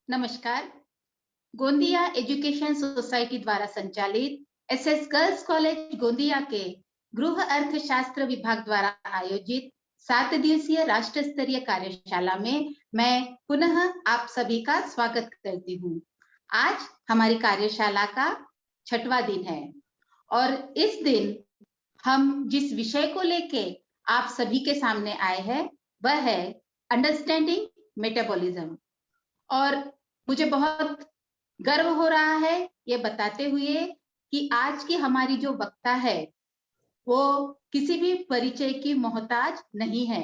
नमस्कार। Gondia education society द्वारा संचालित एसएस गर्ल्स कॉलेज गोंदिया के गृह अर्थशास्त्र विभाग द्वारा आयोजित 7 दिवसीय राष्ट्र स्तरीय कार्यशाला में मैं पुनः आप सभी का स्वागत करती हूँ। आज हमारी कार्यशाला का 6वां दिन है और इस दिन हम जिस विषय को लेके आप सभी के सामने आए हैं वह है अंडरस्टैंडिंग मेटाबॉलिज्म। और मुझे बहुत गर्व हो रहा है ये बताते हुए कि आज की हमारी जो वक्ता है वो किसी भी परिचय की मोहताज नहीं है।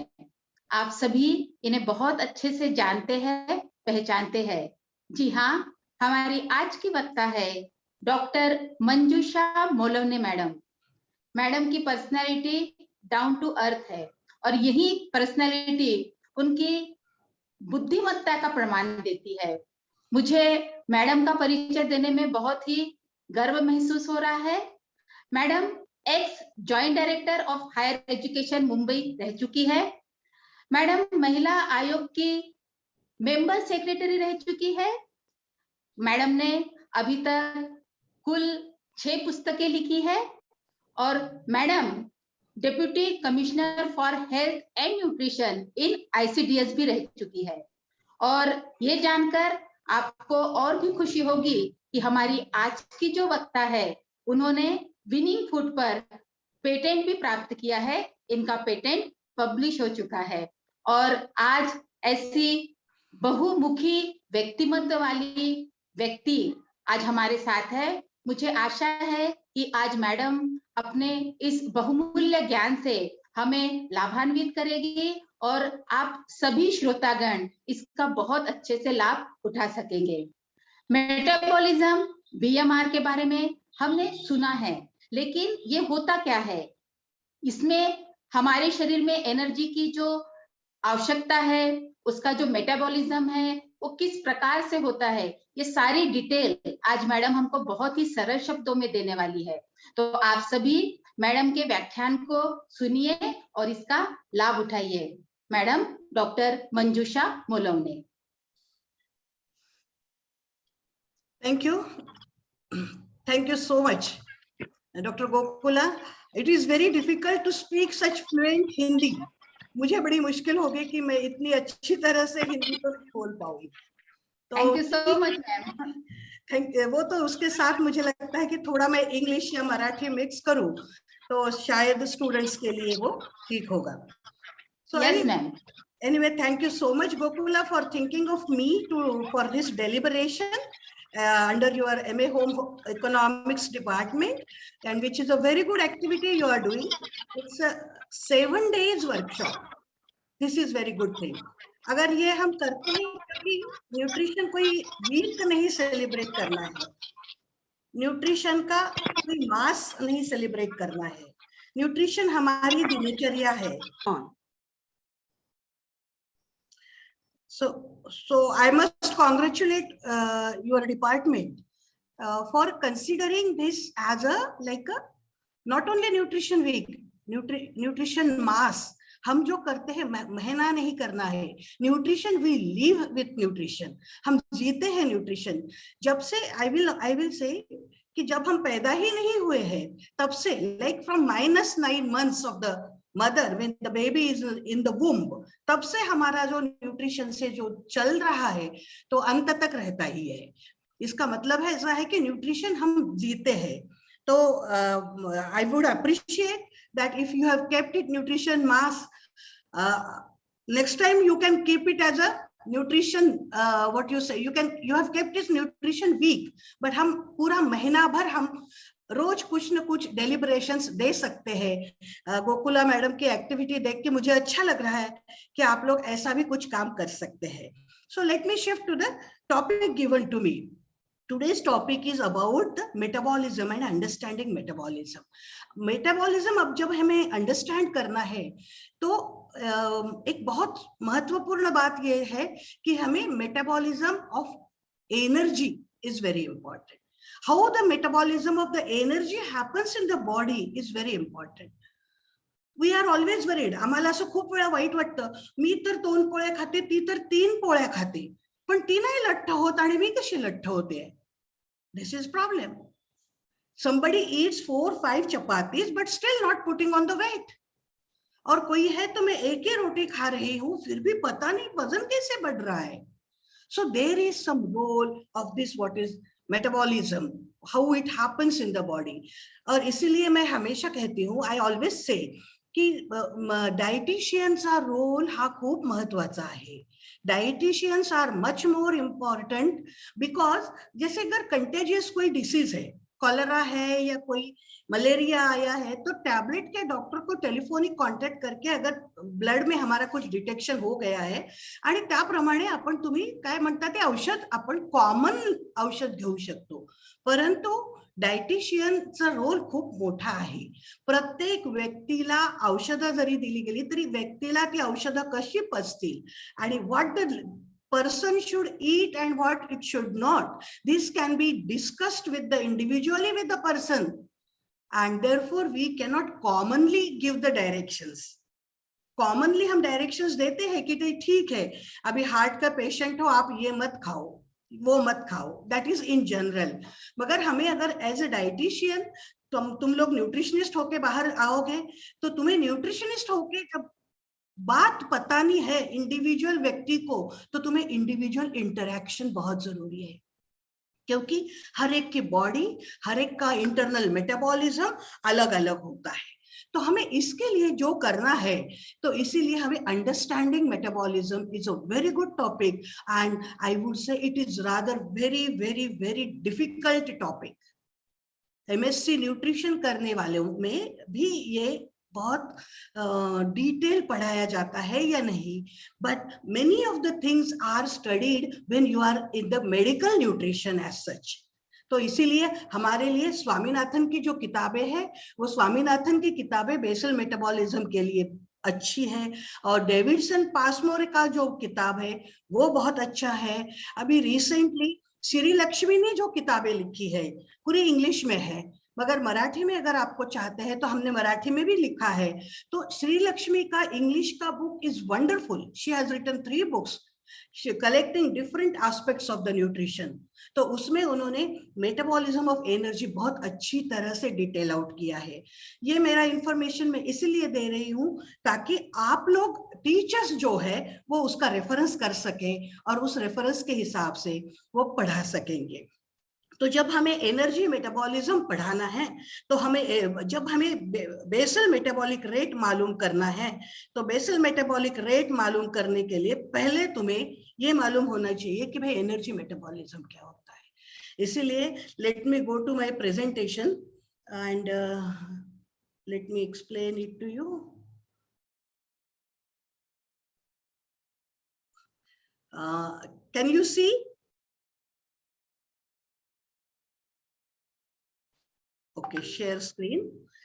आप सभी इन्हें बहुत अच्छे से जानते हैं, पहचानते हैं। जी हाँ, हमारी आज की वक्ता है डॉक्टर मंजूषा मोलवने मैडम। मैडम की पर्सनालिटी डाउन टू अर्थ है और यही पर्सनालिटी उनकी बुद्धिमत्ता का प्रमाण देती है। मुझे मैडम का परिचय देने में बहुत ही गर्व महसूस हो रहा है। Madam ex joint director of higher education Mumbai रह चुकी है। मैडम महिला आयोग की मेंबर सेक्रेटरी रह चुकी है। मैडम ने अभी तक कुल 6 पुस्तकें लिखी है और madam deputy commissioner for health and nutrition in ICDS भी रह चुकी है। और ये जानकर आपको और भी खुशी होगी कि हमारी आज की जो वक्ता है उन्होंने विनिंग फूड पर पेटेंट भी प्राप्त किया है। इनका पेटेंट पब्लिश हो चुका है और आज ऐसी बहुमुखी व्यक्तिमत्व वाली व्यक्ति आज हमारे साथ है। मुझे आशा है कि आज मैडम अपने इस बहुमूल्य ज्ञान से हमें लाभान्वित करेगी और आप सभी श्रोतागण इसका बहुत अच्छे से लाभ उठा सकेंगे। मेटाबॉलिज्म, बीएमआर के बारे में हमने सुना है, लेकिन ये होता क्या है? इसमें हमारे शरीर में एनर्जी की जो आवश्यकता है, उसका जो मेटाबॉलिज्म है वो किस प्रकार से होता है, ये सारी डिटेल आज मैडम हमको बहुत ही सरल शब्दों में देने वाली है। तो आप सभी मैडम के व्याख्यान को सुनिए और इसका लाभ उठाइए। Madam doctor Manjusha Molwane. Thank you so much, Dr. Gokula. It is very difficult to speak such fluent Hindi. मुझे बड़ी मुश्किल हो गई कि मैं इतनी अच्छी तरह से हिंदी तो नहीं बोल पाऊंगी। तो thank you so much ma'am. वो तो उसके साथ मुझे लगता है कि थोड़ा मैं इंग्लिश या मराठी मिक्स करूं तो शायद स्टूडेंट्स के लिए वो ठीक होगा। So yes, ma'am. Anyway, thank you so much, Gokula, for thinking of me for this deliberation under your MA Home Economics department, and which is a very good activity you are doing. It's a 7 days workshop. This is very good thing. अगर ये हम करते हैं कि nutrition कोई week नहीं celebrate करना है, न्यूट्रिशन का कोई मास नहीं सेलिब्रेट करना है, न्यूट्रिशन हमारी दिनचर्या है। So I must congratulate your department for considering this as not only nutrition week, nutrition mass. हम जो करते हैं महीना नहीं करना है, nutrition we live with nutrition, हम जीते हैं न्यूट्रिशन। जब से आई विल से कि जब हम पैदा ही नहीं हुए हैं तब से, like from -9 months of the mother when the baby is in the womb, तब से हमारा जो न्यूट्रिशन से जो चल रहा है तो अंत तक रहता ही है। इसका मतलब है ऐसा है कि न्यूट्रिशन हम जीते हैं। तो I would appreciate that if you have kept it nutrition mass, next time you can keep it as a nutrition what you say, you have kept it nutrition week, but हम पूरा महीना भर हम रोज कुछ न कुछ डेलिब्रेशंस दे सकते हैं। गोकुला मैडम की एक्टिविटी देख के मुझे अच्छा लग रहा है कि आप लोग ऐसा भी कुछ काम कर सकते हैं। So let me shift to the topic given to me. Today's topic is about the metabolism and understanding metabolism. Metabolism अब जब हमें understand करना है तो एक बहुत महत्वपूर्ण बात ये है कि हमें metabolism of energy is very important. How the metabolism of the energy happens in the body is very important. We are always worried. आम्हाला असं खूप वेळा वाईट वाटतं, मी तर 2 पोळ्या खाते, ती तर 3 पोळ्या खाते. पण ती नाही लठ्ठ होत आणि मी कशी लठ्ठ होते? This is problem. Somebody eats 4-5 chapatis but still not putting on the weight. और कोई है तो मैं एक ही रोटी खा रही हूँ फिर भी पता नहीं वजन कैसे बढ़ रहा है. So there is some role of this what is metabolism, how it happens in the body. और इसीलिए मैं हमेशा कहती हूँ, I always say कि डायटिशियनचा रोल हा खूप महत्वाचा आहे. Dietitians are much more important because जैसे अगर कंटेजियस कोई डिसीज है, कॉलरा है या कोई मलेरिया आया है, तो टैबलेट के डॉक्टर को टेलिफोनिक कॉन्टॅक्ट करके अगर ब्लड में हमारा कुछ डिटेक्शन हो गया है आणि त्याप्रमाणे आपण तुम्ही काय म्हणता ते औषध आपण कॉमन औषध घेऊ शकतो. परंतु डायटिशियनचा रोल खूप मोठा आहे. प्रत्येक व्यक्तीला औषधं जरी दिली गेली तरी व्यक्तीला ती औषधं कशी पचतील आणि what the person should eat and what it should not, this can be discussed with the individually with the person, and therefore we cannot commonly give the directions. Commonly हम डायरेक्शंस देते हैं कि ठीक है अभी हार्ट का patient हो आप ये मत खाओ वो मत खाओ, दैट इज इन जनरल. मगर हमें अगर एज ए डाइटिशियन तुम लोग न्यूट्रिशनिस्ट होके बाहर आओगे तो तुम्हें न्यूट्रिशनिस्ट होके जब बात पता नहीं है इंडिविजुअल व्यक्ति को तो तुम्हें इंडिविजुअल इंटरैक्शन बहुत जरूरी है, क्योंकि हर एक की बॉडी हर एक का इंटरनल मेटाबॉलिज्म अलग अलग होता है. तो हमें इसके लिए जो करना है, तो इसीलिए हमें understanding metabolism is a very good topic and I would say it is rather very very very difficult topic. MSc nutrition करने वालों में भी ये बहुत डिटेल पढ़ाया जाता है या नहीं, but many of the things are studied when you are in the medical nutrition as such. तो इसीलिए हमारे लिए स्वामीनाथन की जो किताबें हैं वो स्वामीनाथन की किताबें बेसल मेटाबॉलिज्म के लिए अच्छी है, और डेविडसन पासमोर का जो किताब है वो बहुत अच्छा है. अभी रिसेंटली श्री लक्ष्मी ने जो किताबें लिखी है पूरी इंग्लिश में है, मगर मराठी में अगर आपको चाहते हैं तो हमने मराठी में भी लिखा है. तो श्री लक्ष्मी का इंग्लिश का book is wonderful. She has written 3 books collecting different aspects of the nutrition. तो उसमें उन्होंने मेटाबॉलिज्म ऑफ एनर्जी बहुत अच्छी तरह से डिटेल आउट किया है. ये मेरा इंफॉर्मेशन मैं इसलिए दे रही हूँ ताकि आप लोग टीचर्स जो है वो उसका रेफरेंस कर सकें और उस रेफरेंस के हिसाब से वो पढ़ा सकेंगे. तो जब हमें एनर्जी मेटाबॉलिज्म पढ़ाना है तो हमें जब हमें बेसल मेटाबॉलिक रेट मालूम करना है, तो बेसल मेटाबॉलिक रेट मालूम करने के लिए पहले तुम्हें ये मालूम होना चाहिए कि भाई एनर्जी मेटाबॉलिज्म क्या होता है. इसीलिए let me go to my presentation and let me explain it to you. Can you see? Okay, share screen.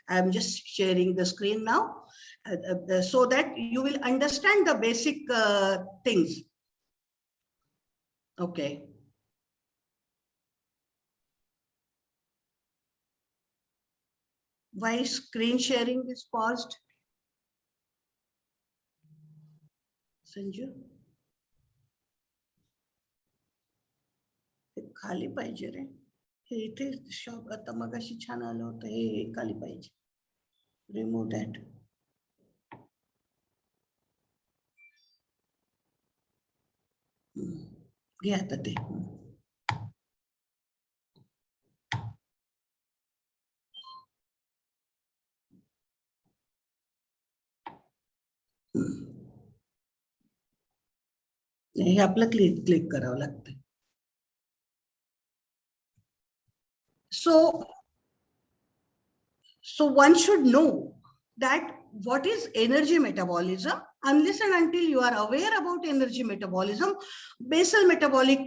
I am just sharing the screen now so that you will understand the basic things. Okay. Why screen sharing is paused? Sanju? खाली पाहिजे रे. हे इथे shop आता मगाशी छान आलं होतं, हे खाली पाहिजे. Remove that. घे आता ते. हे आपलं क्लिक करावं लागतं. So one should know that what is energy metabolism. Unless and until you are aware about energy metabolism, basal metabolic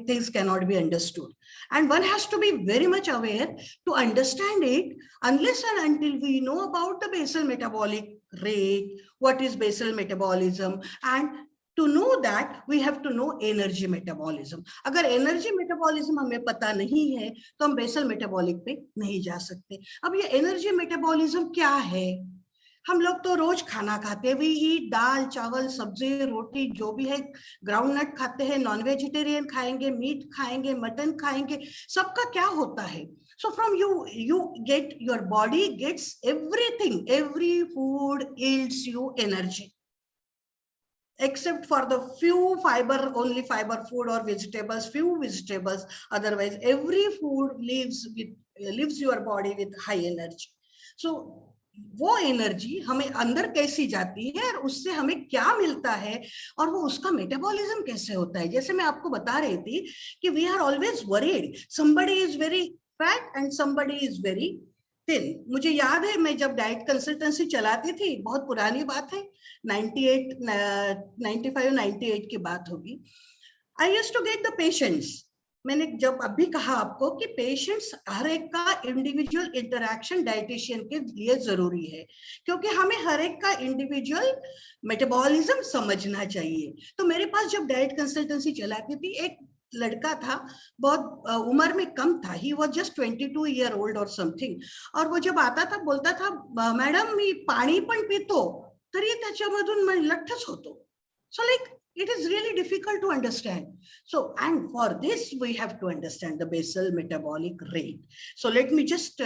things cannot be understood. And one has to be very much aware to understand it. Unless and until we know about the basal metabolic rate, what is basal metabolism, and to know that we have to know energy metabolism. अगर energy metabolism हमें पता नहीं है तो हम basal metabolic पे नहीं जा सकते. अब ये energy metabolism क्या है? हम लोग तो रोज खाना खाते हैं, वी ईट दाल चावल सब्जी रोटी जो भी है, ग्राउंड नट खाते हैं, नॉन वेजिटेरियन खाएंगे, मीट खाएंगे, मटन खाएंगे, सबका क्या होता है? So from you get, your body gets everything, every food yields you energy, except for the few fiber, only fiber food or vegetables, few vegetables, otherwise every food leaves your body with high energy. So वो energy हमें अंदर कैसी जाती है और उससे हमें क्या मिलता है और वो उसका मेटाबॉलिज्म कैसे होता है। जैसे मैं आपको बता रही थी कि we are always worried, somebody is very fat and somebody is very thin. मुझे याद है मैं जब डाइट कंसल्टेंसी चलाती थी, बहुत पुरानी बात है, 95-98 की बात होगी। I used to get the patients, मैंने जब अभी कहा आपको कि पेशेंट्स हर एक का इंडिविजुअल इंटरैक्शन डाइटिशियन के लिए जरूरी है, क्योंकि हमें हर एक का इंडिविजुअल मेटाबॉलिज्म समझना चाहिए। तो मेरे पास जब डाइट कंसल्टेंसी चलाती थी, एक लड़का था, बहुत उम्र में कम था, he was just 22 year old और समथिंग, और वो जब आता था बोलता था, मॅडम मी पाणी पण पितो तरी त्याच्यामधून मी लठ्ठच होतो. So like it is really difficult to understand. So, and for this we have to understand the basal metabolic rate. So let me just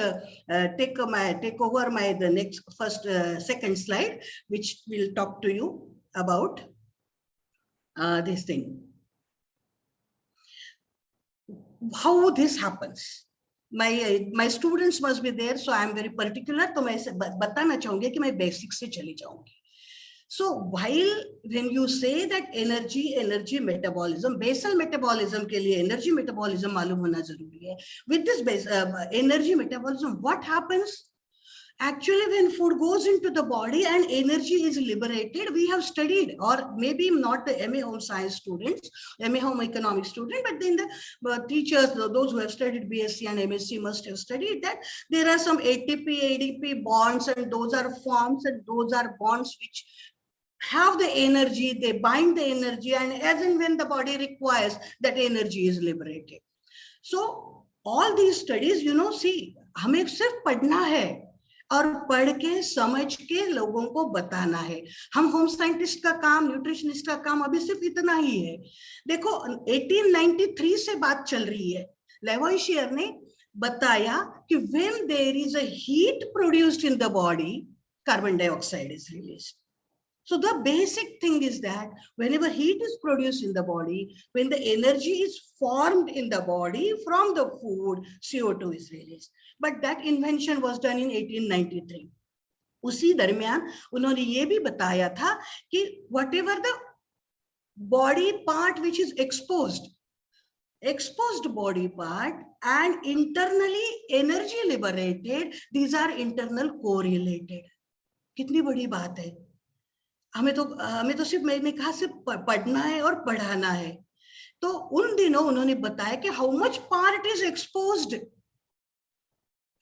take over the next second slide, which will talk to you about this thing, how this happens. My students must be there, so I am very particular, तो मैं बताना चाहूंगी कि मैं basic से चली जाऊंगी. So while when you say that energy metabolism, basal metabolism के लिए energy metabolism मालूम होना जरूरी है. With this energy metabolism, what happens? Actually, when food goes into the body and energy is liberated, we have studied, or maybe not the MA Home Science students, MA Home Economics student, but then the teachers, those who have studied BSc and MSc must have studied that there are some ATP, ADP bonds, and those are forms, and those are bonds which have the energy, they bind the energy, and as and when the body requires, that energy is liberated. So all these studies, see, हमें सिर्फ पढ़ना है और पढ़ के समझ के लोगों को बताना है. हम होम साइंटिस्ट का काम, न्यूट्रिशनिस्ट का काम अभी सिर्फ इतना ही है. देखो 1893 से बात चल रही है. लेवोइशियर ने बताया कि when there is a heat produced in the body, carbon dioxide is released. So the basic thing is that whenever heat is produced in the body, when the energy is formed in the body from the food, CO2 is released. But that invention was done in 1893. उसी दरमियान उन्होंने ये भी बताया था कि whatever the body part which is exposed body part and internally energy liberated, these are internal correlated. कितनी बड़ी बात है. हमें तो सिर्फ, मैंने कहा सिर्फ पढ़ना है और पढ़ाना है. तो उन दिनों उन्होंने बताया कि how much part is exposed.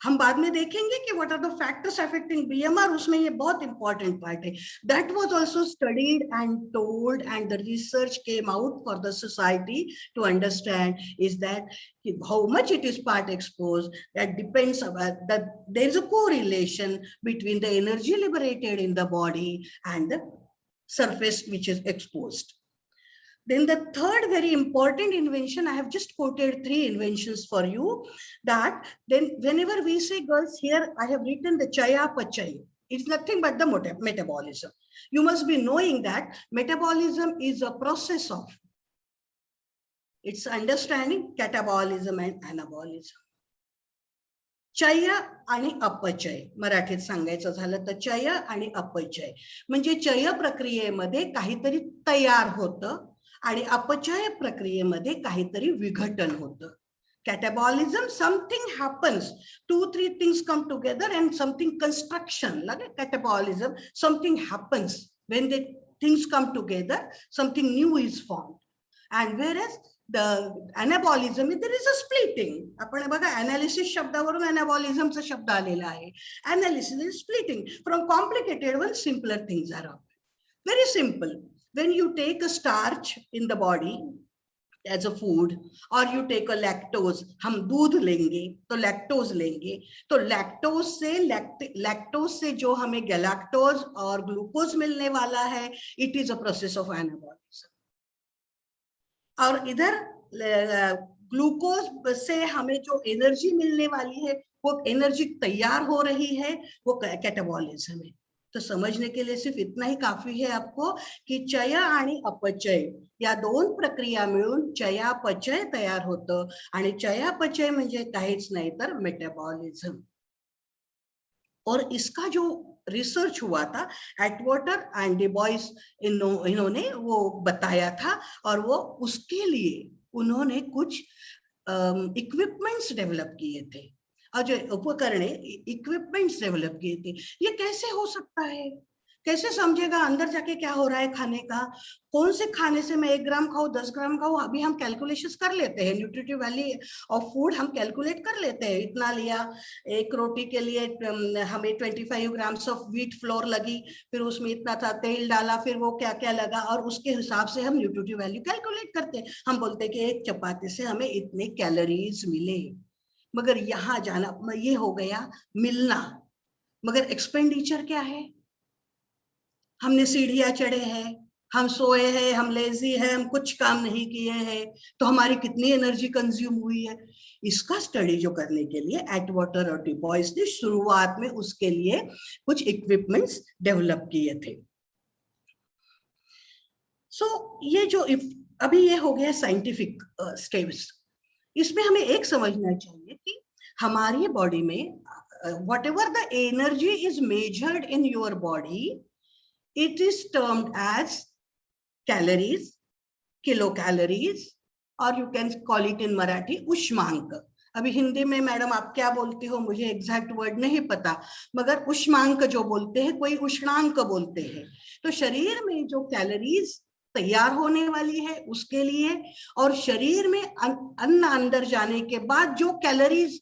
हम बाद में देखेंगे कि what are the factors affecting BMR, उसमें ये बहुत इंपॉर्टेंट पार्ट है. That was also studied and told, and the research came out for the society to understand is that how much it is part exposed, that depends about that there is a correlation between the energy liberated in the body and the surface which is exposed. Then the third very important invention, I have just quoted 3 inventions for you, that then whenever we say, girls, here I have written the chaya pachay, it's nothing but the metabolism. You must be knowing that metabolism is a process of, it's understanding catabolism and anabolism. चय आणि अपचय, मराठीत सांगायचं झालं तर चय आणि अपचय म्हणजे चय प्रक्रियेमध्ये काहीतरी तयार होतं आणि अपचय प्रक्रियेमध्ये काहीतरी विघटन होतं. Catabolism, something happens, 2-3 things come together and something construction, like catabolism, something happens when the things come together, something new is formed. And whereas the anabolism, there is a splitting. आपण बघा analysis शब्दावरून anabolism चा शब्द आलेला आहे. Analysis is splitting from complicated one, simpler things are. Very simple. When you take a starch in the body, as a food, और you take a lactose, हम दूध लेंगे तो लैक्टोज लेंगे, तो लैक्टोज से जो हमें गैलेक्टोज और ग्लूकोज मिलने वाला है, it is a process of anabolism. और इधर ग्लूकोज से हमें जो एनर्जी मिलने वाली है, वो एनर्जी तैयार हो रही है, वो कैटाबॉलिज्म है। तो समझने के लिए सिर्फ इतना ही काफी है आपको की चय आणि अपचय या दोन प्रक्रिया मिळून चयापचय तयार होतं, आणि चयापचय म्हणजे काहीच नाही तर मेटाबॉलिज्म। और इसका जो रिसर्च हुआ था एटवाटर एंड डुबोइस, इन्होंने वो बताया था, और वो उसके लिए उन्होंने कुछ इक्विपमेंट्स डेवलप किए थे, और जो उपकरण इक्विपमेंट्स डेवलप किए थे। ये कैसे हो सकता है, कैसे समझेगा अंदर जाके क्या हो रहा है खाने का, कौन से खाने से मैं 1 ग्राम खाऊं 10 ग्राम खाऊं, अभी हम कैलकुलेशंस कर लेते हैं, न्यूट्रिटिव वैल्यू ऑफ फूड हम कैलकुलेट कर लेते हैं, इतना लिया, एक रोटी के लिए हमें 25 ग्राम्स ऑफ व्हीट फ्लोर लगी, फिर उसमें इतना था तेल डाला, फिर वो क्या क्या लगा, और उसके हिसाब से हम न्यूट्रिटिव वैल्यू कैलकुलेट करते हैं। हम बोलते हैं कि एक चपाती से हमें इतने कैलोरीज मिले, मगर यहाँ जाना ये हो गया मिलना, मगर एक्सपेंडिचर क्या है, हमने सीढ़ियां चढ़े हैं, हम सोए हैं, हम लेजी हैं, हम कुछ काम नहीं किए हैं, तो हमारी कितनी एनर्जी कंज्यूम हुई है। इसका स्टडी जो करने के लिए एटवाटर और डुबोइस ने शुरुआत में उसके लिए कुछ इक्विपमेंट्स डेवलप किए थे। ये जो अभी ये हो गया साइंटिफिक स्टेप्स, इसमें हमें एक समझना चाहिए कि हमारी बॉडी में whatever the energy is measured in your body, it is termed as calories, kilocalories, or you can call it in Marathi उष्मांक। अभी हिंदी में मैडम आप क्या बोलती हो मुझे एग्जैक्ट वर्ड नहीं पता, मगर उष्मांक जो बोलते हैं, कोई उष्णांक बोलते हैं। तो शरीर में जो कैलोरीज तैयार होने वाली है उसके लिए, और शरीर में अन्न अंदर जाने के बाद जो कैलोरीज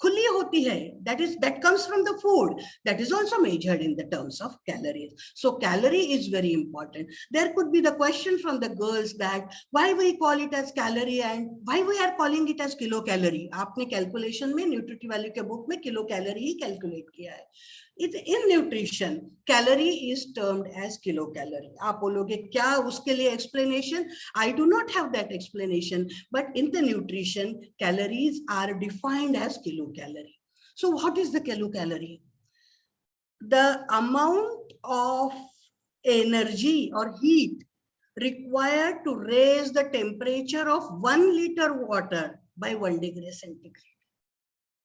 खुली होती है, that comes from the food, that is also measured in the terms of calories. So calorie is very important. There could be the question from the girls that why we call it as calorie and why we are calling it as kilocalorie. आपने calculation में nutritive value के book में kilocalorie ही calculate किया है। In nutrition, calorie is termed as kilocalorie. आप बोलोगे क्या उसके लिए explanation? I do not have that explanation, but in the nutrition, calories are defined as kilocalorie. So what is the kilocalorie? The amount of energy or heat required to raise the temperature of 1 liter water by 1 degree centigrade.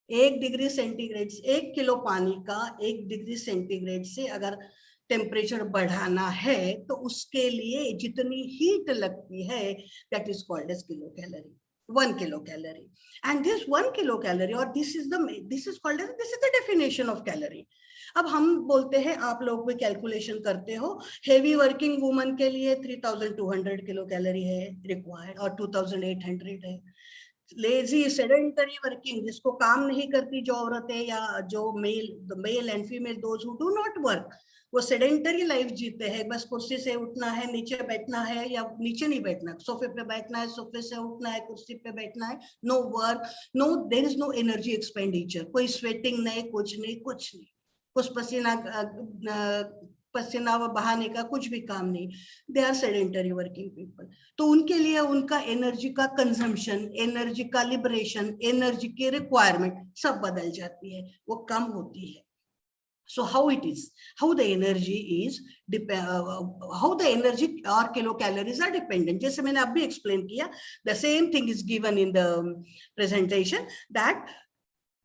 1 degree centigrade, 1 kilo पानी का 1 degree centigrade से अगर temperature बढ़ाना है तो उसके लिए जितनी हीट लगती है, that is called as kilocalorie, 1 kilocalorie. And this 1 kilocalorie, और this is called as, this is the definition of calorie. अब हम बोलते हैं, आप लोग भी कैलकुलेशन करते हो, हेवी वर्किंग वुमन के लिए 3200 किलो कैलोरी है रिक्वायर्ड, और 2800 है। लेजी सेडेंटरी वर्किंग, जिसको काम नहीं करती जो औरतें या जो male and female, those who do not work, वो सेडेंटरी लाइफ जीते हैं, बस कुर्सी से उठना है, नीचे बैठना है, या नीचे नहीं बैठना, सोफे पे बैठना है, सोफे से उठना है, कुर्सी पे बैठना है, no work, no, there is no energy expenditure, कोई स्वेटिंग नहीं, कुछ नहीं, कुछ पसीना बहाने का कुछ भी काम नहीं, they are sedentary working people. तो उनके लिए उनका एनर्जी का कंजम्पशन, एनर्जी का लिबरेशन, एनर्जी की रिक्वायरमेंट सब बदल जाती है, वो कम होती है। So how it is, how the energy or kilocalories are dependent. जैसे मैंने अभी एक्सप्लेन किया, the same thing is given in the presentation, that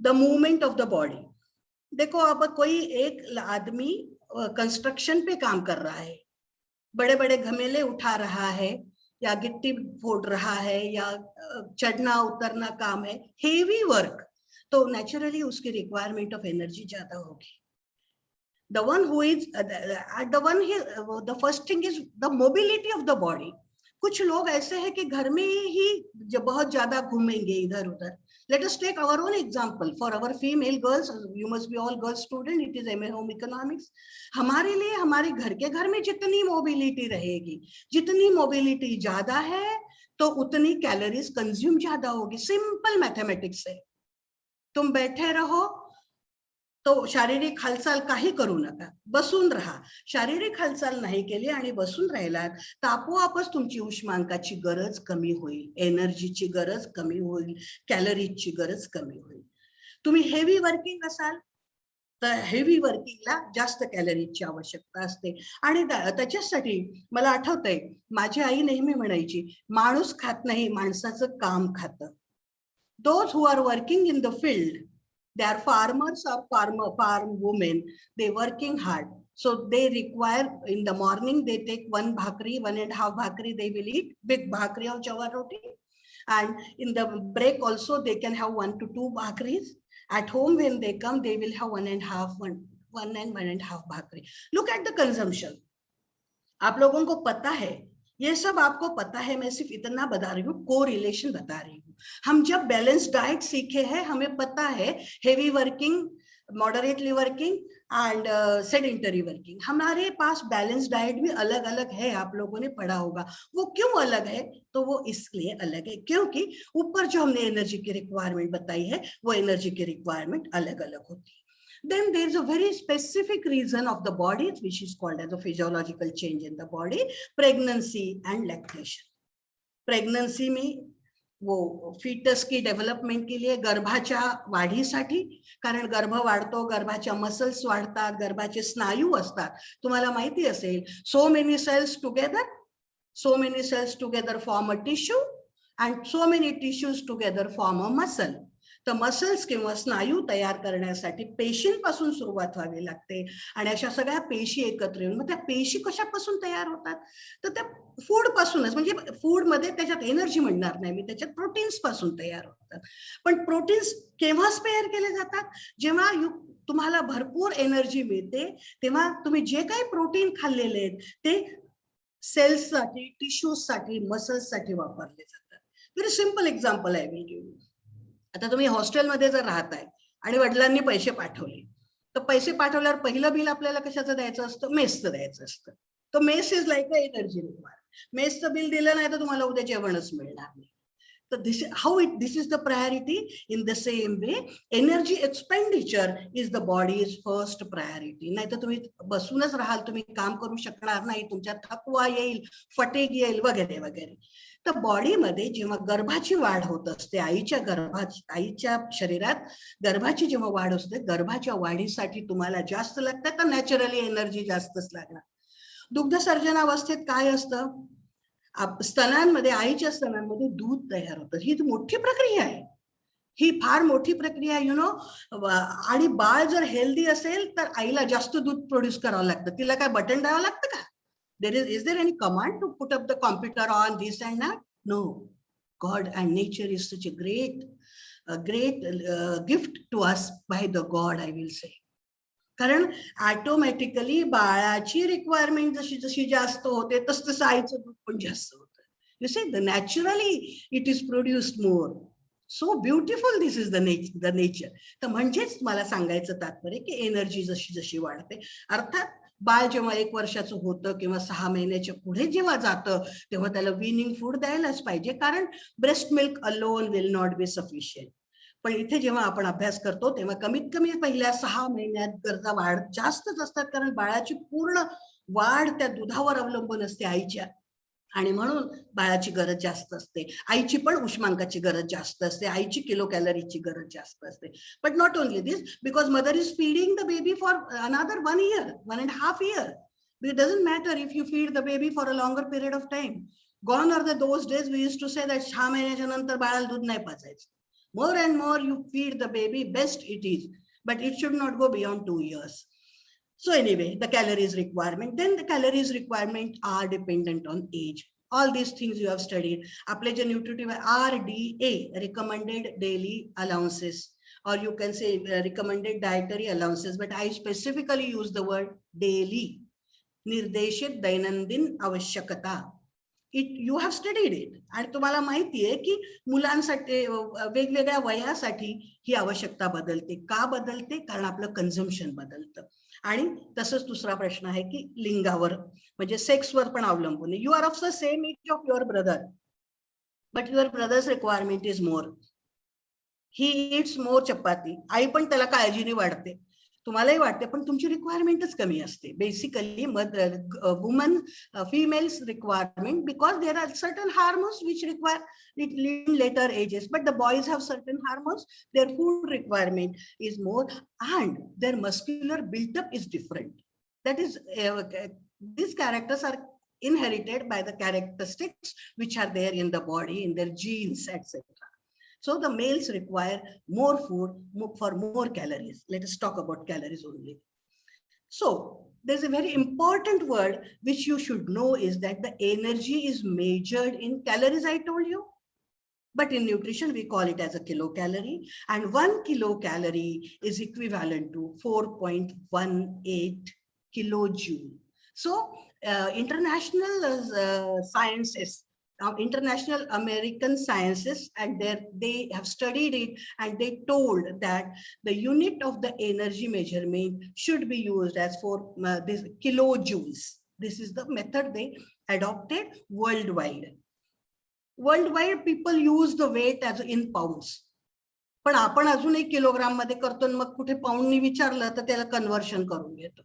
the movement of the body. देखो, अब कोई एक आदमी कंस्ट्रक्शन पे काम कर रहा है, बड़े बड़े घमेले उठा रहा है, या गिट्टी फोड़ रहा है, या चढ़ना उतरना काम है, हेवी वर्क, तो नेचुरली उसकी रिक्वायरमेंट ऑफ एनर्जी ज्यादा होगी। The first thing is the mobility of the body. कुछ लोग ऐसे हैं कि घर में ही जब बहुत ज्यादा घूमेंगे इधर उधर। Let us take our own example. For our female girls, you must be all girls student, it is MA Home Economics. हमारे लिए हमारे घर में जितनी मोबिलिटी रहेगी, जितनी मोबिलिटी ज्यादा है तो उतनी कैलोरीज कंज्यूम ज्यादा होगी। सिंपल मैथमेटिक्स है। तुम बैठे रहो तो शारीरिक हालचाल काही करू नका, बसून राहा। शारीरिक हालचाल नाही केली आणि बसून राहिलात तर आपोआपच तुमची उष्मांकाची गरज कमी होईल, एनर्जीची गरज कमी होईल, कॅलरीजची गरज कमी होईल। तुम्ही हेवी वर्किंग असाल तर हेवी वर्किंगला जास्त कॅलरीजची आवश्यकता असते। आणि त्याच्यासाठी मला आठवतंय माझी आई नेहमी म्हणायची, माणूस खात नाही, माणसाचं काम खातं। Those who are working in the field, they are farmers or farm women, they working hard, so they require in the morning they take 1 bhakri, 1.5 bhakri they will eat, big bhakri of jawar roti, and in the break also they can have 1 to 2 bhakris. At home when they come they will have 1.5 bhakri. Look at the consumption. आप लोगों को पता है, ये सब आपको पता है, मैं सिर्फ इतना बता रही हूँ, को रिलेशन बता रही हूँ। हम जब बैलेंस डाइट सीखे हैं, हमें पता है heavy working, moderately working and sedentary working, हमारे पास बैलेंस डाइट भी अलग अलग है। आप लोगों ने पढ़ा होगा। वो क्यों अलग है? तो वो इसलिए अलग है क्योंकि ऊपर जो हमने एनर्जी की रिक्वायरमेंट बताई है, वो एनर्जी की रिक्वायरमेंट अलग अलग होती है। Then there is a very specific reason of the body which is called as a physiological change in the body, pregnancy and lactation. Pregnancy में वो fetus की डेव्हलपमेंट के लिए, गर्भाच्या वाढीसाठी, कारण गर्भ वाढतो, गर्भाच्या मसल्स वाढतात, गर्भाचे स्नायू असतात। तुम्हाला माहिती असेल, so many cells together form a tissue and so many tissues together form a muscle. तर मसल्स किंवा स्नायू तयार करण्यासाठी पेशींपासून सुरुवात व्हावी लागते आणि अशा सगळ्या पेशी एकत्र येऊन, मग त्या पेशी कशापासून तयार होतात? तर त्या फूड पासूनच, म्हणजे फूड मध्ये त्याच्यात एनर्जी म्हणणार नाही मी, त्याच्यात प्रोटीन्स पासून तयार होतात। पण प्रोटीन्स केव्हा स्पेअर केले जातात? जेव्हा तुम्हाला भरपूर एनर्जी मिळते, तेव्हा तुम्ही जे काही प्रोटीन खाल्लेले आहेत ते सेल्ससाठी, टिश्यूजसाठी, मसल्ससाठी वापरले जातात। Very simple example I will give you. आता तुम्ही हॉस्टेलमध्ये जर राहताय आणि वडिलांनी पैसे पाठवले, तर पैसे पाठवल्यावर पहिलं बिल आपल्याला कशाचं द्यायचं असतं? मेसचं द्यायचं असतं। तर mess is like a energy requirement. मेसचं बिल दिलं नाही तर तुम्हाला उद्या जेवणच मिळणार नाही। तर this is the priority. In the same way, energy expenditure is the body's first priority. नाही तर तुम्ही बसूनच राहाल, तुम्ही काम करू शकणार नाही, तुमच्यात थकवा येईल, फटीग येईल वगैरे वगैरे। तर बॉडीमध्ये जेव्हा गर्भाची वाढ होत असते, आईच्या शरीरात गर्भाची जेव्हा वाढ असते, गर्भाच्या वाढीसाठी तुम्हाला जास्त लागतं तर नॅचरली एनर्जी जास्तच लागणार। दुग्धसर्जनावस्थेत काय असतं? स्तनांमध्ये, आईच्या स्तनांमध्ये दूध तयार होतं। ही मोठी प्रक्रिया आहे, ही फार मोठी प्रक्रिया आहे, यु नो। आणि बाळ जर हेल्दी असेल तर आईला जास्त दूध प्रोड्यूस करावं लागतं। तिला काय बटन दाबावं लागतं का? Is there any command to put up the computer on this and that? No. God and nature is such a great gift to us by the God, I will say. कारण automatically बाळाची requirement जशी जशी जास्त होते तसं आईचं दूध पण जास्त होतं। You see, the naturally it is produced more. So beautiful this is the nature. तर म्हणजेच मला सांगायचं तात्पर्य की एनर्जी जशी जशी वाढते, अर्थात बाळ जेव्हा 1 वर्षाचं होतं किंवा 6 महिन्याच्या पुढे जेव्हा जातं तेव्हा त्याला विनिंग फूड द्यायलाच पाहिजे, कारण breast milk alone will not be sufficient. पण इथे जेव्हा आपण अभ्यास करतो तेव्हा कमीत कमी पहिल्या 6 महिन्यात गरजा वाढ जास्तच असतात, कारण बाळाची पूर्ण वाढ त्या दुधावर अवलंबून असते आईच्या, आणि म्हणून बाळाची गरज जास्त असते। आईची पण उष्मांकाची गरज जास्त असते, आईची किलो कॅलरीची गरज जास्त असते। But not only this, because mother is feeding the baby for another 1 year, 1.5 year. It doesn't matter if you feed the baby for a longer period of time. Gone are those days we used to say that 6 महिन्याच्या नंतर बाळाला दूध नाही पाजायचं। More and more you feed the baby, best it is, but it should not go beyond 2 years. So anyway, the calories requirement, then the calories requirement are dependent on age. All these things you have studied. Aple je nutritive RDA, recommended daily allowances, or you can say recommended dietary allowances, but I specifically use the word daily. निर्देशित दैनंदिन आवश्यकता. You have studied it. आणि तुम्हाला माहिती आहे की मुलांसाठी वेगवेगळ्या वयासाठी ही आवश्यकता बदलते। का बदलते? कारण आपलं कन्झम्पशन बदलतं। आणि तसंच दुसरा प्रश्न आहे की लिंगावर, म्हणजे सेक्सवर पण अवलंबून आहे। You are of the same age of your brother, but your brother's requirement is more. He eats more chapati. आई पण त्याला काळजीने वाढते, तुम्हालाही वाटते, पण तुमची रिक्वायरमेंटच कमी असते. Basically woman females requirement, because there are certain hormones which require in later ages, but the boys have certain hormones, their food requirement is more, and their muscular build-up is different. That is, these characters are inherited by the characteristics which are there in the body, in their genes, etc. So the males require more food for more calories. Let us talk about calories only. So there's a very important word which you should know, is that the energy is measured in calories, I told you. But in nutrition, we call it as a kilocalorie, and 1 kilocalorie is equivalent to 4.18 kilojoule. So international sciences, international American sciences, and they have studied it, and they told that the unit of the energy measurement should be used as for this kilojoules. This is the method they adopted worldwide. Worldwide, people use the weight as in pounds. पण आपण अजूनही kilogram मध्ये करतो, मग कुठे पाऊंडनी विचारलं तर त्याला conversion करून घेतो.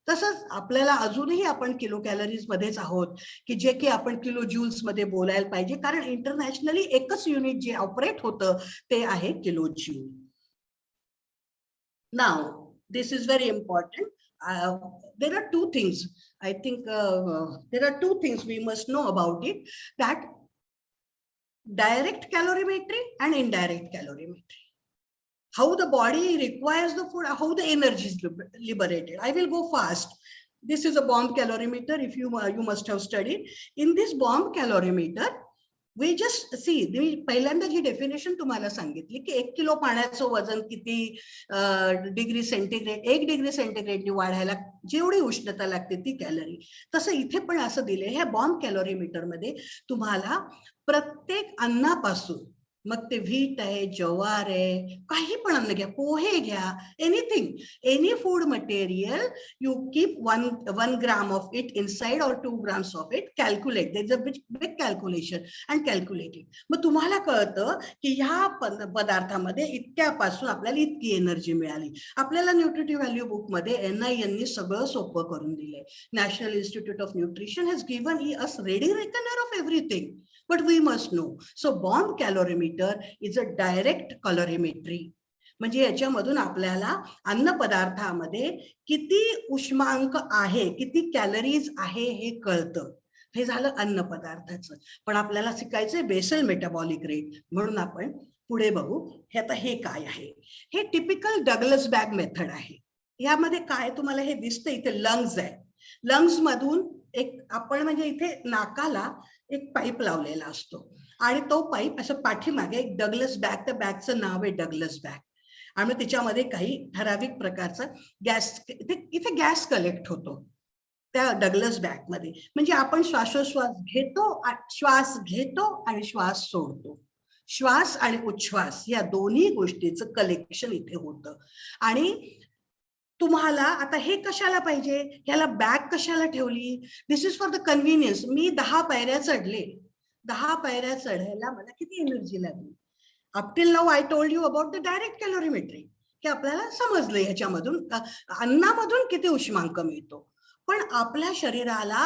तसंच आपल्याला अजूनही आपण किलो कॅलरीज मध्येच आहोत, की जे की आपण किलो ज्यूल्स मध्ये बोलायला पाहिजे, कारण इंटरनॅशनली एकच युनिट जे ऑपरेट होतं ते आहे kilo jewel. Now this is very important. There are two things. I think there are two things we must know about it, that direct calorimetry and indirect calorimetry. How the body requires the food, how the energy is liberated. I will go fast. This is a bomb calorimeter. If you must have studied. In this bomb calorimeter, we just see, मी पहिल्यांदा जी definition तुम्हाला सांगितली की 1 kilo पाण्याचं वजन किती degree centigrade, 1 degree सेंटीग्रेडनी वाढायला जेवढी उष्णता लागते ती कॅलरी. तसं इथे पण असं दिले, ह्या बॉम्ब कॅलोरीमीटर मध्ये तुम्हाला प्रत्येक अन्नापासून, मग ते व्हीट आहे, ज्वार आहे, काही पण अन्न घ्या, पोहे घ्या, anything, any food material, you keep 1 gram of it inside or 2 grams of it, calculate. There's a big calculation and calculate it. मग तुम्हाला कळतं की ह्या पदार्थामध्ये इतक्यापासून आपल्याला इतकी एनर्जी मिळाली. आपल्याला न्यूट्रिटिव्ह व्हॅल्यू बुक मध्ये NIN नी सगळं सोपं करून दिलंय. National institute of nutrition has given us ready reckoner of everything. But we must know. So bomb calorimeter is a direct calorimetry. म्हणजे याच्यामधून आपल्याला अन्न पदार्थामध्ये किती उष्मांक आहे, किती कॅलरीज आहे हे कळतं. हे झालं अन्न पदार्थाचं. पण आपल्याला शिकायचंय बेसल मेटाबॉलिक रेट, म्हणून आपण पुढे बघू. हे आता हे काय आहे, हे टिपिकल डगलस बॅग मेथड आहे. यामध्ये काय तुम्हाला हे दिसतं, इथे लंग्स आहे. लंग्स मधून एक आपण म्हणजे इथे नाकाला एक पाईप लावलेला असतो, आणि तो पाईप असं पाठीमागे एक डगलस बॅग, त्या बॅगचं नाव आहे डगलस बॅग, आणि त्याच्यामध्ये काही ठराविक प्रकारचा गॅस, इथे गॅस कलेक्ट होतो त्या डगलस बॅग मध्ये. म्हणजे आपण श्वासोश्वास घेतो, श्वास घेतो आणि श्वास सोडतो. श्वास आणि उच्छ्वास या दोन्ही गोष्टीचं कलेक्शन इथे होतं. आणि तुम्हाला आता हे कशाला पाहिजे, ह्याला बॅग कशाला ठेवली, this is for the convenience. मी 10 पायऱ्या चढले, 10 पायऱ्या चढायला मला किती एनर्जी लागली. Up till now I told you about the direct calorimetry, की आपल्याला समजलं ह्याच्यामधून अन्नामधून किती उष्मांक मिळतो. पण आपल्या शरीराला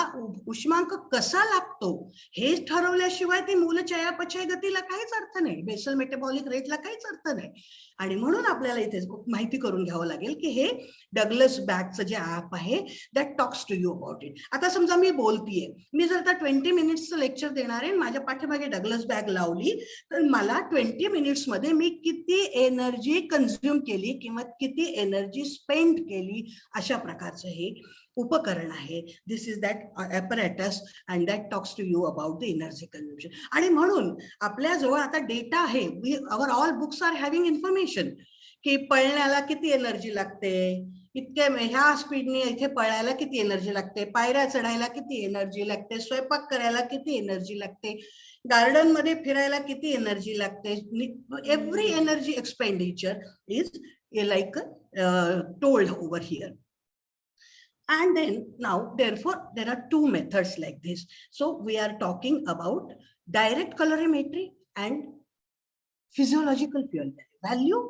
उष्मांक कसा लागतो हे ठरवल्याशिवाय ती मूल चयापचय गतीला काहीच अर्थ नाही, बेसल मेटाबॉलिक रेटला काहीच अर्थ नाही. आणि म्हणून आपल्याला इथे माहिती करून घ्यावं लागेल की हे डगलस बॅगचं जे ऍप आहे, that talks to you about it. आता समजा मी बोलतीये, मी जर आता 20 मिनिट्सचं लेक्चर देणार आहे, माझ्या पाठीमागे डगलस बॅग लावली, तर मला 20 मिनिट्स मध्ये मी किती एनर्जी कंझ्युम केली किंवा किती एनर्जी स्पेंड केली, अशा प्रकारचं हे उपकरण आहे. This is that apparatus and that talks to you about the energy consumption. आणि म्हणून आपल्या जवळ आता डेटा आहे. Our all books are having information की पळण्याला किती एनर्जी लागते, इतक्या ह्या स्पीडने इथे पळायला किती एनर्जी लागते, पायऱ्या चढायला किती एनर्जी लागते, स्वयंपाक करायला किती एनर्जी लागते, गार्डन मध्ये फिरायला किती एनर्जी लागते. Every energy expenditure is like told over here. And then now, therefore, there are two methods like this. So we are talking about direct calorimetry and physiological fuel value,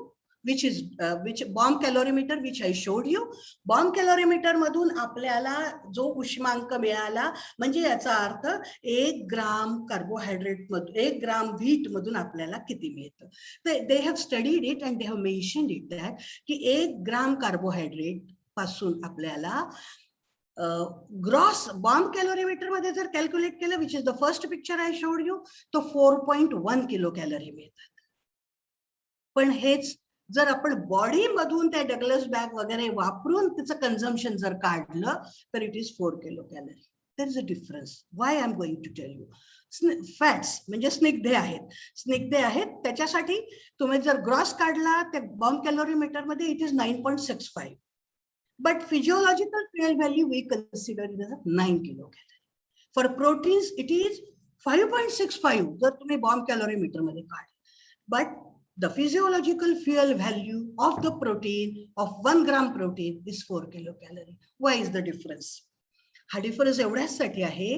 which is which bomb calorimeter, which I showed you. Bomb calorimeter मधून आपल्याला जो उष्मांक मिळाला म्हणजे याचा अर्थ 1 ग्राम carbohydrate मधून 1 ग्राम wheat मधून आपल्याला किती मिळतं. तर they have studied it and they have mentioned it that की 1 ग्राम कार्बोहायड्रेट पासून आपल्याला ग्रॉस बॉम्ब कॅलोरीमीटर मध्ये जर कॅल्क्युलेट केलं, which is the first picture I showed you, तो 4.1 किलो कॅलरी मिळतात. पण हेच जर आपण बॉडी मधून त्या डगलस बॅग वगैरे वापरून त्याचं कन्झम्पशन जर काढलं तर it is 4 kilo calorie. There is a difference. Why I am going to tell you. Fats म्हणजे स्निग्धे आहेत, त्याच्यासाठी तुम्ही जर ग्रॉस काढला त्या बॉम्ब कॅलोरीमीटर मध्ये it is 9.65. But physiological fuel value we consider it as 9 kilocalorie. For proteins it is 5.65 जर तुम्ही bomb calorimeter मध्ये काढ. But the physiological fuel value of the protein of 1 gram protein is 4 kilocalorie. Why is the difference? हा difference एवढ्यासाठी आहे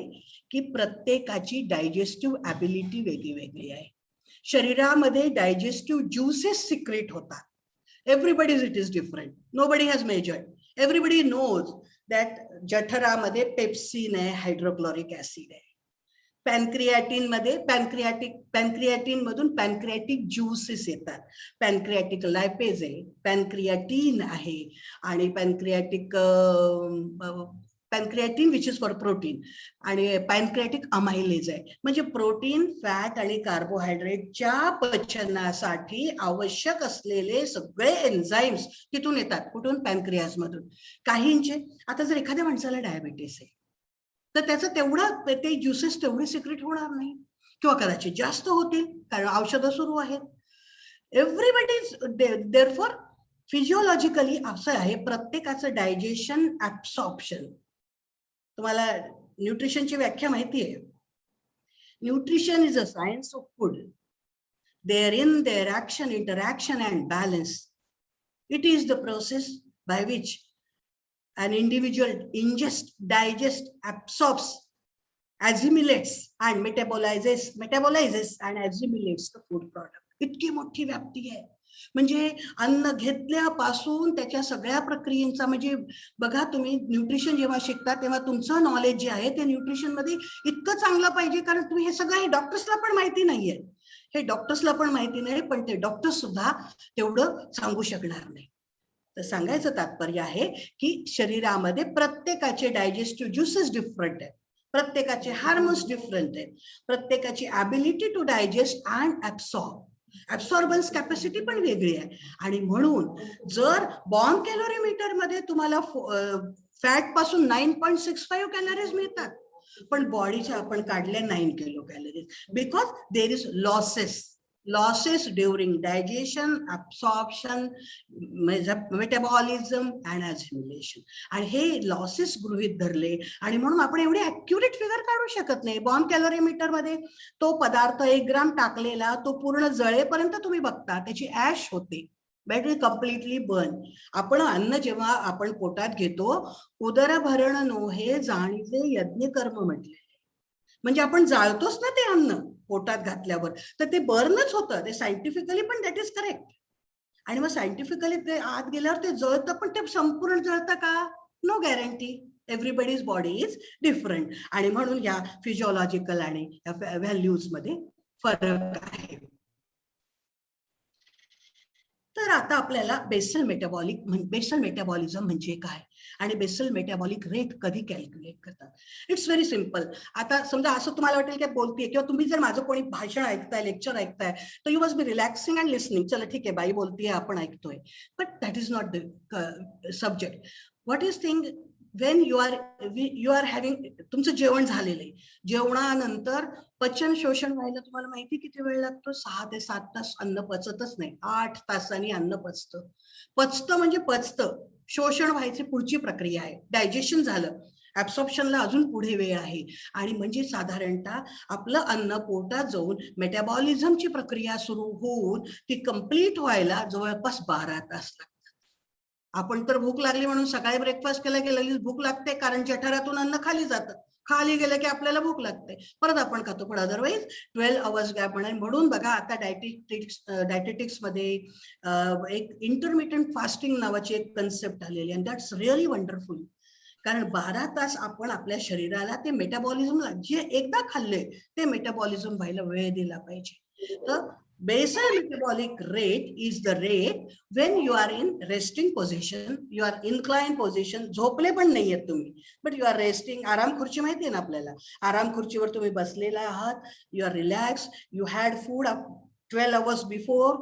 की प्रत्येकाची digestive ability वेगळी वेगळी आहे. शरीरामध्ये डायजेस्टिव्ह ज्युसेस सिक्रेट होतात. Everybody's it is different. Nobody has measured. Everybody knows that जठरामध्ये पेप्सिन आहे, हायड्रोक्लोरिक ऍसिड आहे. पॅनक्रियाटिन मध्ये पॅनक्रियाटिन मधून पॅनक्रियाटिक ज्यूसेस येतात. पॅनक्रियाटिक लायपेज आहे, पॅनक्रियाटिन आहे आणि pancreatin which is for protein आणि पॅनक्रियाटिक अमायलेज आहे. म्हणजे प्रोटीन, फॅट आणि कार्बोहायड्रेटच्या पचनासाठी आवश्यक असलेले सगळे एन्झाईम्स तिथून येतात. कुठून? पॅनक्रियाज मधून. काहींचे आता जर एखाद्या माणसाला डायबिटीस आहे तर त्याचं तेवढं ते ज्युसेस तेवढे सिक्रेट होणार नाही किंवा कदाचित जास्त होतील कारण औषधं सुरू आहेत. एव्हरीबडी देअरफॉर फिजिओलॉजिकली असं आहे प्रत्येकाचं डायजेशन ऍब्सॉर्प्शन. तुम्हाला न्यूट्रिशनची व्याख्या माहिती आहे. Nutrition is a science of food. Therein their action, interaction and balance. It is the process by which an individual ingests, digests, absorbs, assimilates and metabolizes and assimilates the food product. इतकी मोठी व्याप्ती आहे. म्हणजे अन्न घेतल्यापासून त्याच्या सगळ्या प्रक्रियेचा म्हणजे बघा तुम्ही न्यूट्रिशन जेव्हा शिकता तेव्हा तुमचं नॉलेज जे आहे ते न्यूट्रिशन मध्ये इतकं चांगलं पाहिजे कारण तुम्ही हे सगळं हे डॉक्टर्सला पण माहिती नाहीये. हे डॉक्टर्सला पण माहिती नाही पण ते डॉक्टर्स सुद्धा तेवढं सांगू शकणार नाही. तर सांगायचं तात्पर्य आहे की शरीरामध्ये प्रत्येकाचे डायजेस्टिव्ह ज्युसेस डिफरंट आहेत, प्रत्येकाचे हार्मोन्स डिफरंट आहेत, प्रत्येकाची ability to digest and absorbance capacity पण वेगळी आहे. आणि म्हणून जर बॉम्ब कॅलोरीमीटर मध्ये तुम्हाला फॅट पासून 9.65 कॅलरीज मिळतात पण बॉडीच्या आपण काढल्या 9 kilo calories because there is losses during digestion, absorption, metabolism and assimilation. आणि हे लॉसेस गृहीत धरले आणि म्हणून आपण एवढे ॲक्युरेट फिगर काढू शकत नाही. बॉम्ब कॅलोरीमीटर मध्ये तो पदार्थ 1 ग्राम टाकलेला तो पूर्ण जळेपर्यंत तुम्ही बघता त्याची ऍश होते, बॅटरी कम्प्लिटली बर्न. आपण अन्न जेव्हा आपण पोटात घेतो उदरभरण नोहे जाणीले यज्ञ कर्म म्हटले. म्हणजे आपण जाळतोच ना ते अन्न पोटात घातल्यावर तर ते बर्नच होतं. ते सायंटिफिकली पण दॅट इज करेक्ट. आणि मग सायंटिफिकली ते आत गेल्यावर ते जळतं पण ते संपूर्ण जळतं का? No guarantee. Everybody's body is different आणि म्हणून या फिजिओलॉजिकल आणि व्हॅल्यूज मध्ये फरक आहे. तर आता आपल्याला बेसल मेटाबॉलिझम म्हणजे काय आणि बेसल मेटाबॉलिक रेट कधी कॅल्क्युलेट करतात. It's very simple. आता समजा असं तुम्हाला वाटेल की बोलतीये किंवा तुम्ही जर माझं कोणी भाषण ऐकताय, लेक्चर ऐकताय तर you must be relaxing and listening. चला ठीक आहे बाई बोलतीये आपण ऐकतोय but that is not the subject. What is thing when you are having तुमचं जेवण झालेलं आहे, जेवणानंतर पचन शोषण व्हायला तुम्हाला माहिती किती वेळ लागतो? 6 ते 7 तास अन्न पचतच नाही. 8 तासांनी अन्न पचतं म्हणजे पचतं. शोषण व्हायची पुढची प्रक्रिया आहे. डायजेशन झालं, ऍब्सॉर्प्शनला अजून पुढे वेळ आहे आणि म्हणजे साधारणतः आपलं अन्न पोटात जाऊन मेटाबॉलिझमची प्रक्रिया सुरू होऊन ती कंप्लीट व्हायला जवळपास 12 तास लागतात. आपण तर भूक लागली म्हणून सकाळी ब्रेकफास्ट केला की लगेच भूक लागते, कारण जठरातून अन्न खाली जातं, खाली गेलं की आपल्याला भूक लागते, परत आपण खातो. पण अदरवाईज 12 आवर्स गॅप म्हणून बघा आता डायटेटिक्स मध्ये एक इंटरमिटंट फास्टिंग नावाची एक कन्सेप्ट आलेली, आणि दॅट्स रिअली वंडरफुल. कारण 12 तास आपण आपल्या शरीराला ते मेटाबॉलिझमला जे एकदा खाल्ले ते मेटाबॉलिझम व्हायला वेळ दिला पाहिजे. तर basal metabolic rate is the rate when you are in resting position, you are inclined position, झोपले पण नाहीयेत तुम्ही, but you are resting. आराम खुर्ची माहिती आहे ना आपल्याला, आराम खुर्चीवर तुम्ही बसलेला आहात, you are relaxed, you had food 12 hours before,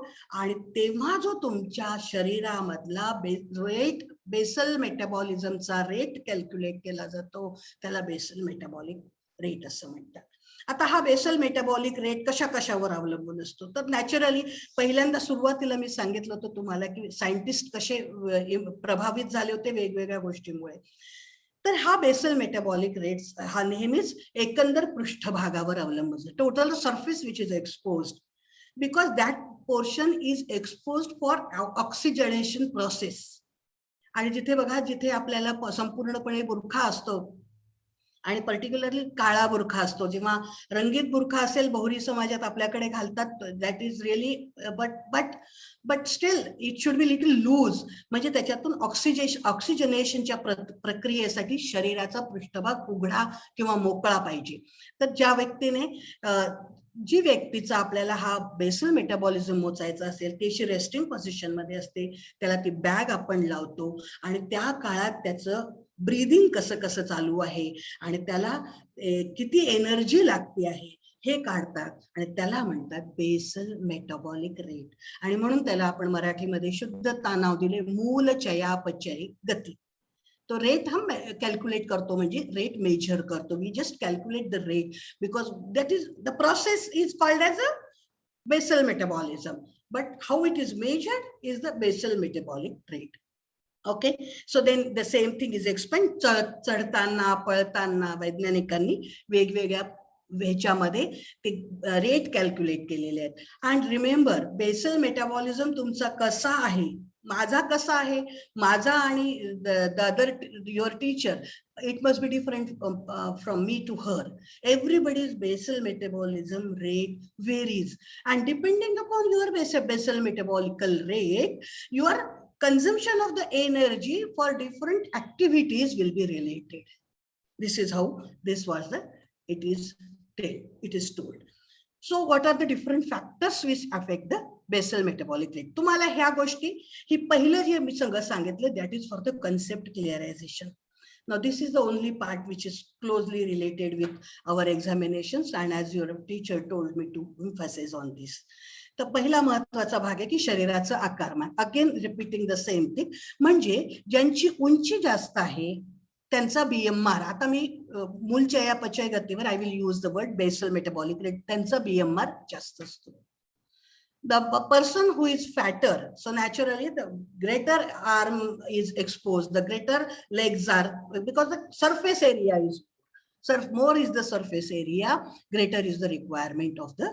आणि तेव्हा जो तुमच्या शरीरामधला रेट, बेसल मेटाबॉलिझमचा रेट कॅल्क्युलेट केला जातो, त्याला बेसल मेटाबॉलिक रेट असं म्हणतात. आता हा बेसल मेटाबॉलिक रेट कशा कशावर अवलंबून असतो, तर नॅचरली पहिल्यांदा सुरुवातीला मी सांगितलं होतं तुम्हाला की सायंटिस्ट कसे प्रभावित झाले होते वेगवेगळ्या गोष्टींमुळे. तर हा बेसल मेटाबॉलिक रेट हा नेहमीच एकंदर पृष्ठभागावर अवलंबून, total surface which is exposed, because that portion is exposed for oxygenation process. आणि जिथे बघा, जिथे आपल्याला संपूर्णपणे बुरखा असतो, आणि पर्टिक्युलरली काळा बुरखा असतो, जेव्हा रंगीत बुरखा असेल बहुरी समाजात आपल्याकडे घालतात, that is really but still it should be little loose, म्हणजे त्याच्यातून ऑक्सिजनेशनच्या प्रक्रियेसाठी शरीराचा पृष्ठभाग उघडा किंवा मोकळा पाहिजे. तर ज्या व्यक्तीने जी व्यक्तीचा आपल्याला हा बेसल मेटाबॉलिझम मोजायचा असेल, ती अशी रेस्टिंग पोझिशन मध्ये असते, त्याला ती बॅग आपण लावतो, आणि त्या काळात त्याचं ब्रीदिंग कसं कसं चालू आहे आणि त्याला किती एनर्जी लागते आहे हे काढतात, आणि त्याला म्हणतात बेसल मेटाबॉलिक रेट. आणि म्हणून त्याला आपण मराठीमध्ये शुद्धता नाव दिले, मूल चयापचय गती. तो रेट हम कॅल्क्युलेट करतो, म्हणजे रेट मेजर करतो. We just calculate the rate because that is the process is called as a basal metabolism, but how it is measured is the basal metabolic rate. Okay, so then the same thing is explain. चढताना पळताना वैज्ञानिकांनी वेगवेगळ्या ह्याच्यामध्ये ते rate calculate केलेले आहेत. And remember, basal metabolism तुमचा कसा आहे, माझा कसा आहे, माझा आणि the other your teacher, it must be different from me to her. Everybody's basal metabolism rate varies, and depending upon your basal metabolical rate, your consumption of the energy for different activities will be related. This is how it is told. So what are the different factors which affect the basal metabolic rate? तुम्हाला ह्या गोष्टी, ही पहिलं जे मी सांगितलं, that is for the concept clearization. Now this is the only part which is closely related with our examinations, and as your teacher told me to emphasize on this. तर पहिला महत्वाचा भाग आहे की शरीराचं आकारमान. Again repeating the same thing, म्हणजे ज्यांची उंची जास्त आहे त्यांचा बीएमआर, आता मी मूल चयापचय गतीवर I will use the word basal metabolic rate, त्यांचा बीएमआर जास्त असतो. The person who is fatter, so naturally the greater arm is exposed, the greater legs are, because the surface area is more is the surface area, greater is the requirement of the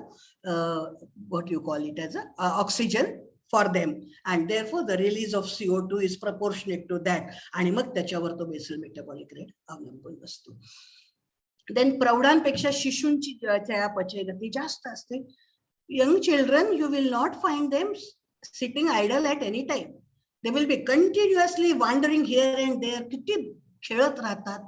what you call it as a oxygen for them, and therefore the release of CO2 is proportionate to that, आणि मग त्याच्यावर तो basal metabolic rate अवलंबून असतो. Then प्रौढांपेक्षा शिशूंची चयापचय गती जास्त असते. Young children, you will not find them sitting idle at any time. They will be continuously wandering here and there. किती खेळत राहतात,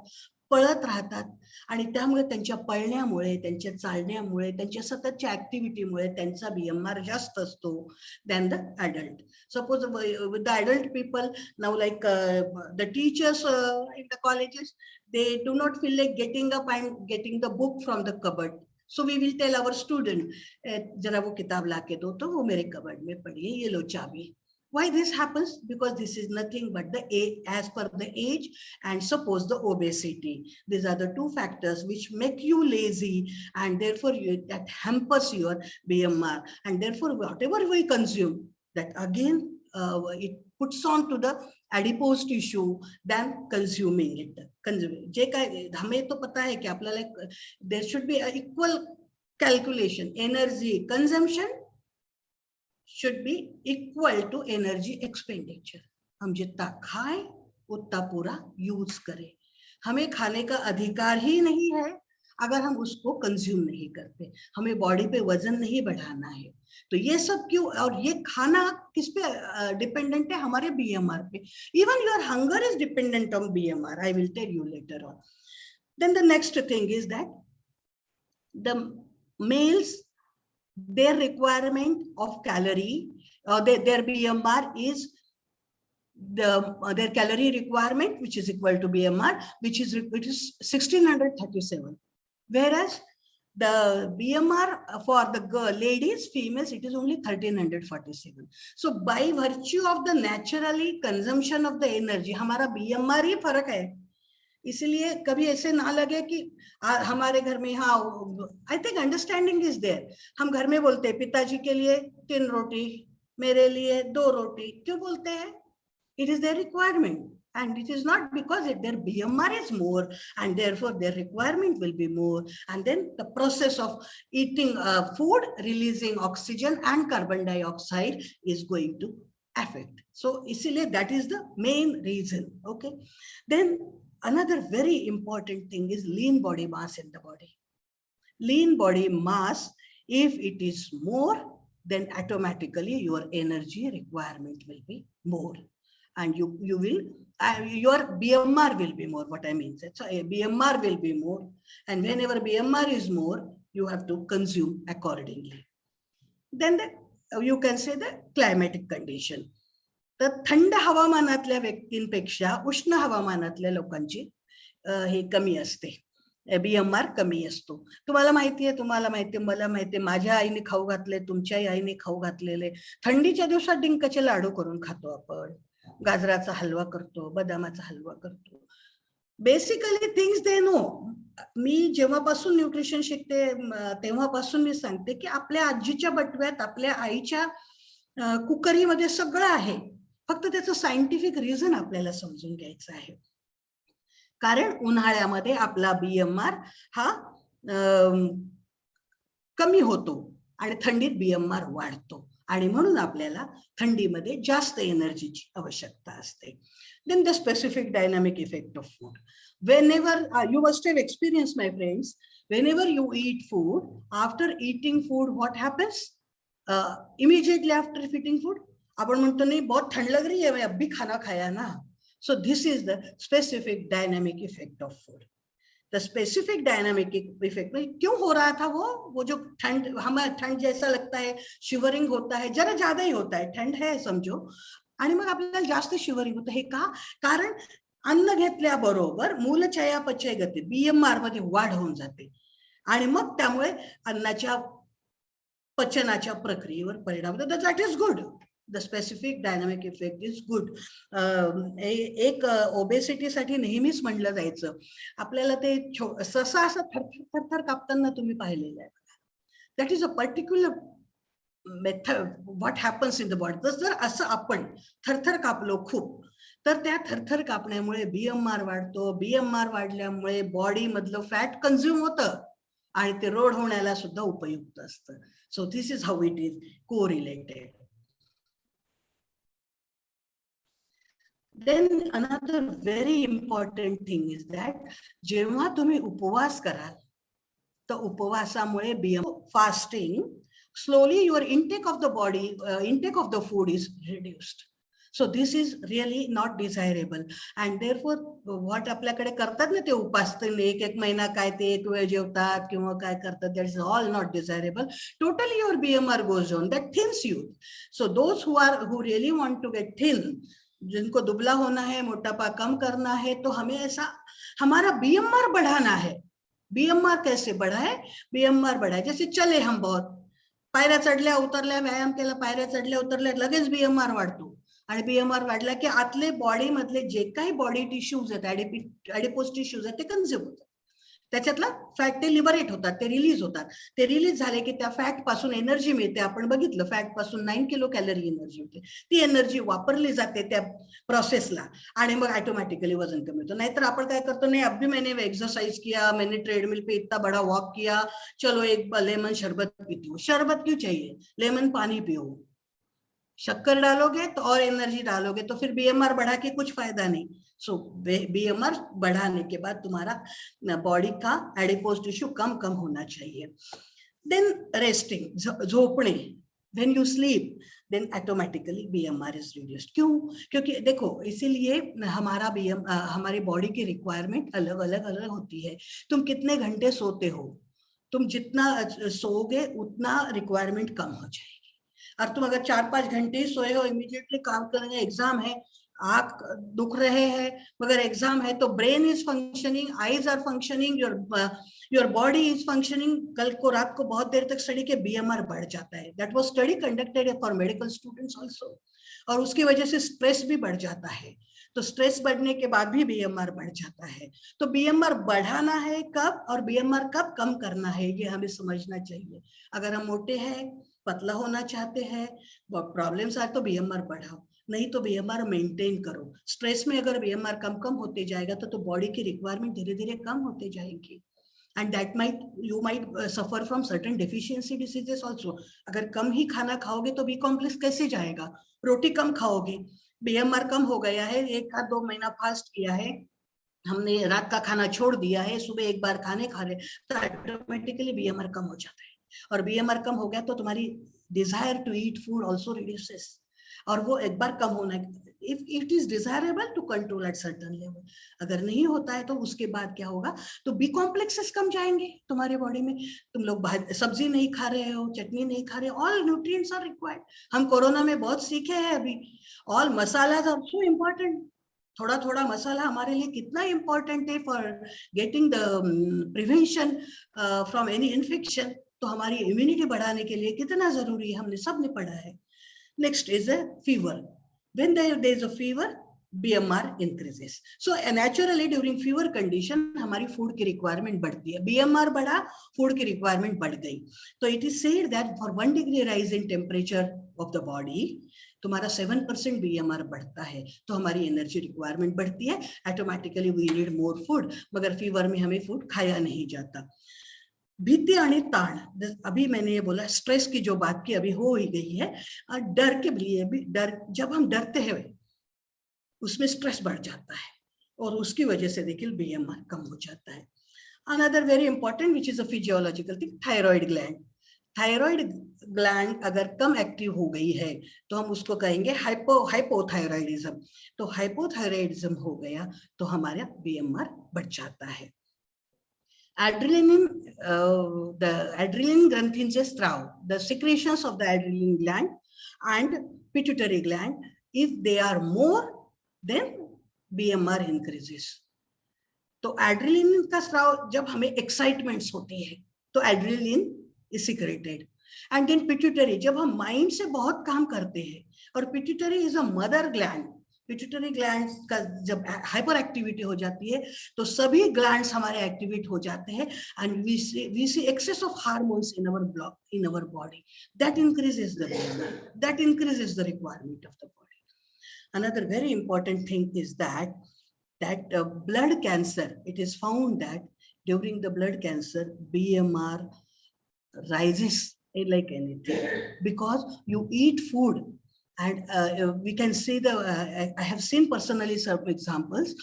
पळत राहतात, आणि त्यामुळे त्यांच्या पळण्यामुळे, त्यांच्या चालण्यामुळे, त्यांच्या सततच्या ऍक्टिव्हिटीमुळे त्यांचा बीएमआर जास्त असतो than the adult. Suppose with the adult people, now like the teachers in the colleges, they do not feel like getting up and getting the book from the cupboard. So we will tell our student, जरा वो किताब लाके दो तो वो मेरे cupboard में पड़ी है, ये लो चाबी. Why this happens? Because this is nothing but the age, as per the age, and suppose the obesity. These are the two factors which make you lazy, and therefore that hampers your BMR, and therefore whatever we consume, that again it puts on to the adipose tissue than consuming it. जे काय हमें तो पता है कि आपल्याला there should be an equal calculation. Energy consumption should be equal to energy expenditure. हम जितना खाएं उतना पूरा यूज करें। हमें खाने का अधिकार ही नहीं है अगर हम उसको कंज्यूम नहीं करते। हमें बॉडी पे वजन नहीं बढ़ाना है। तो ये सब क्यों, और ये खाना किस पे डिपेंडेंट है? हमारे बीएमआर पे। Even your hunger is dependent on BMR, I will tell you later on. Then the next thing is that the males, their requirement of calorie or their BMR is their calorie requirement, which is equal to BMR, which is 1637, whereas the BMR for the ladies, females, it is only 1347. So by virtue of the naturally consumption of the energy, हमारा BMR ही फर्क है। इसलिए कभी ऐसे ना लगे कि हमारे घर में, हाँ, I think understanding is there. हम घर में बोलते हैं पिताजी के लिए 3 रोटी, मेरे लिए 2 रोटी। क्यों बोलते हैं? It is their requirement, and it is not because their BMR is more and therefore their requirement will be more, and then the process of eating food releasing oxygen and carbon dioxide is going to affect. So isliye that is the main reason. Okay, then another very important thing is lean body mass in the body. Lean body mass, if it is more, then automatically your energy requirement will be more, and you will your BMR will be more. What I mean, so BMR will be more, and whenever BMR is more, you have to consume accordingly. Then you can say the climatic condition. तर थंड हवामानातल्या व्यक्तींपेक्षा उष्ण हवामानातल्या लोकांची हे कमी असते, BMR कमी असतो. तुम्हाला माहितीये, मला माहितीये, माझ्या आईने खाऊ घातले, तुमच्याही आईने खाऊ घातलेले. थंडीच्या दिवसात डिंकाचे लाडू करून खातो आपण, गाजराचा हलवा करतो, बदामाचा हलवा करतो. Basically things they know. मी जेव्हापासून न्यूट्रिशन शिकते तेव्हापासून मी सांगते की आपल्या आजीच्या बटव्यात, आपल्या आईच्या कुकरीमध्ये सगळं आहे. फक्त त्याचं सायंटिफिक रिझन आपल्याला समजून घ्यायचं आहे. कारण उन्हाळ्यामध्ये आपला BMR हा कमी होतो आणि थंडीत BMR वाढतो, आणि म्हणून आपल्याला थंडीमध्ये जास्त एनर्जीची आवश्यकता असते. Then the specific dynamic effect of food. Whenever you must have experienced, my friends, whenever you eat food, after eating food, what happens? Immediately after eating food, अपन म्हणतो नहीं बहुत ठंड लग रही है, मैं अब भी खाना खाया ना. So this is the specific dynamic effect of food. The specific dynamic effect में क्यों हो रहा था वो जो ठंड, हमें ठंड जैसा लगता है, शिवरिंग होता है, जरा ज्यादा ही होता है, ठंड है समझो, आणि मग आपल्याला जास्त शिवरिंग होतं. हे का? कारण अन्न घेतल्याबरोबर मूल चयापचय गती BMR मध्ये वाढ होऊन जाते, आणि मग त्यामुळे अन्नाच्या पचनाच्या प्रक्रियेवर परिणाम होतो. That is good. The specific dynamic effect is good. एक ओबेसिटी साठी नेहमीच म्हणलं जायचं, आपल्याला ते ससा असं थरथर कापताना तुम्ही पाहिलेलं आहे. That is a particular method what happens in the body. जर असं आपण थरथर कापलो खूप, तर त्या थरथर कापण्यामुळे BMR वाढतो. BMR वाढल्यामुळे बॉडी मधलं फॅट कंझ्युम होतं आणि ते रोड होण्याला सुद्धा उपयुक्त असतं. So this is how it is correlated. Then another very important thing is that जेव्हा तुम्ही उपवास कराल, तर उपवासामुळे fasting, slowly your intake of the body, intake of the food is reduced. So this is really not desirable, and therefore what आपल्याकडे करतात ना ते उपास, एक महिना काय ते एक वेळ जेवतात किंवा काय करतात, that is all not desirable. Totally your BMR goes down, that thins you. So those who really want to get thin, जिनको दुबला होना है, मोटापा कम करना है, तो हमें ऐसा हमारा BMR बढ़ाना है. BMR कैसे बढ़ाए? BMR बढ़ाए जैसे चले हम बहुत, पायऱ्या चढल्या उतरल्या, व्यायाम केला, पायऱ्या चढल्या उतरल्या, लगेच BMR वाढतो. आणि BMR वाढला की आतले बॉडी मधले जे काही बॉडी टिश्यूज आहेत, ॲडिपोज टिश्यूज आहेत, ते कन्झ्युम होतात. त्याच्यातला फॅट ते लिबरेट होतात, ते रिलीज होतात. ते रिलीज झाले की त्या फॅट पासून एनर्जी मिळते. आपण बघितलं, फॅट पासून 9 किलो कॅलरी एनर्जी होते. ती एनर्जी वापरली जाते त्या प्रोसेसला, आणि मग ऑटोमॅटिकली वजन कमी होतं. नाहीतर आपण काय करतो, नाही अभी मैंने एक्सरसाइज किया, मैंने ट्रेडमिल पे इतना बड़ा वॉक किया, चलो एक लेमन शरबत पीती हूँ. शरबत क्यों चाहिए? लेमन पानी पियो. शक्कर डालोगे तो और एनर्जी डालोगे, तो फिर बीएमआर बढ़ा के कुछ फायदा नहीं। सो बीएमआर बढ़ाने के बाद तुम्हारा बॉडी का एडिपोज टिश्यू कम कम होना चाहिए। देन रेस्टिंग, झोपने, when you sleep then automatically BMR is reduced. क्यों? क्योंकि देखो इसीलिए हमारा हमारी बॉडी की रिक्वायरमेंट अलग अलग अलग होती है। तुम कितने घंटे सोते हो, तुम जितना सोओगे उतना रिक्वायरमेंट कम हो जाएगी। और तुम अगर 4-5 घंटे सोए हो, इमीडिएटली काम करेंगे, एग्जाम है, आंख दुख रहे हैं मगर एग्जाम है, तो brain is functioning, eyes are functioning, your body is functioning. कल को रात को बहुत देर तक स्टडी के बीएमआर बढ़ जाता है। That was study conducted for medical students also. और उसकी वजह से स्ट्रेस भी बढ़ जाता है, तो स्ट्रेस बढ़ने के बाद भी बीएमआर बढ़ जाता है। तो बीएमआर बढ़ाना है कब और बीएमआर कब कम करना है, ये हमें समझना चाहिए। अगर हम मोटे हैं, पतला होना चाहते हैं, प्रॉब्लम्स आए तो बीएमआर बढ़ाओ, नहीं तो बीएमआर मेंटेन करो। स्ट्रेस में अगर बीएमआर कम कम होते जाएगा तो बॉडी की रिक्वायरमेंट धीरे धीरे कम होते जाएगी। And that you might suffer from certain deficiency diseases also। अगर कम ही खाना खाओगे तो बी कॉम्प्लेक्स कैसे जाएगा? रोटी कम खाओगे, बीएमआर कम हो गया है, 1-2 महीना फास्ट किया है, हमने रात का खाना छोड़ दिया है, सुबह एक बार खाने खा रहे, तो ऑटोमेटिकली बीएमआर कम हो जाता है। और बीएमआर कम हो गया तो तुम्हारी desire to eat food also reduces. और वो एक बार कम होना, if it is desirable to control at certain level. अगर नहीं होता है तो उसके बाद क्या होगा, तो बी कॉम्प्लेक्सेस कम जाएंगे तुम्हारे बॉडी में। तुम लोग सब्जी नहीं खा रहे हो, चटनी नहीं खा रहे हो, ऑल न्यूट्रिएंट्स आर रिक्वायर्ड। हम कोरोना में बहुत सीखे हैं अभी, all masala are so important. थोड़ा थोड़ा मसाला हमारे लिए कितना इंपॉर्टेंट है for getting the prevention from any infection. तो हमारी इम्यूनिटी बढ़ाने के लिए कितना जरूरी है, हमने सबने पढ़ा है। Next is a fever. When there is a fever, BMR increases. So naturally during fever condition हमारी फूड की रिक्वायरमेंट बढ़ती है। BMR बढ़ा, फूड की रिक्वायरमेंट बढ़ गई। तो it is said that for 1 degree rise in temperature of the body, तुम्हारा 7% BMR बढ़ता है, तो हमारी एनर्जी रिक्वायरमेंट बढ़ती है, automatically we need more food. मगर फीवर में हमें फूड खाया नहीं जाता। भीति आणि ताण, अभी मैंने ये बोला स्ट्रेस की जो बात की अभी हो ही गई है। डर के लिए भी, डर जब हम डरते हैं उसमें स्ट्रेस बढ़ जाता है और उसकी वजह से देखिए बीएमआर कम हो जाता है। Another very important which is a physiological thing, thyroid gland. Thyroid gland अगर कम एक्टिव हो गई है तो हम उसको कहेंगे हाइपोथायराइडिज्म। तो हाइपोथायराइडिज्म हो गया तो हमारा बीएमआर बढ़ जाता है। Adrenaline, the adrenaline ग्रंथींचे स्त्राव, the secretions of the adrenaline gland and pituitary gland, if they are more, then BMR increases. तो एड्रेनलिन का स्त्राव जब हमें एक्साइटमेंट्स होती है तो adrenaline is secreted. And then pituitary, जब हम माइंड से बहुत काम करते हैं, और pituitary is a mother gland. Pituitary gland का जब हाइपर एक्टिविटी हो जाती है तो सभी ग्लैंड्स हमारे एक्टिवेट हो जाते हैं, and we see excess of hormones in our body, that increases the requirement of the body. Another very important thing is that blood cancer, it is found that during the blood cancer BMR rises like anything, because you eat food, and we can see I have seen personally some examples,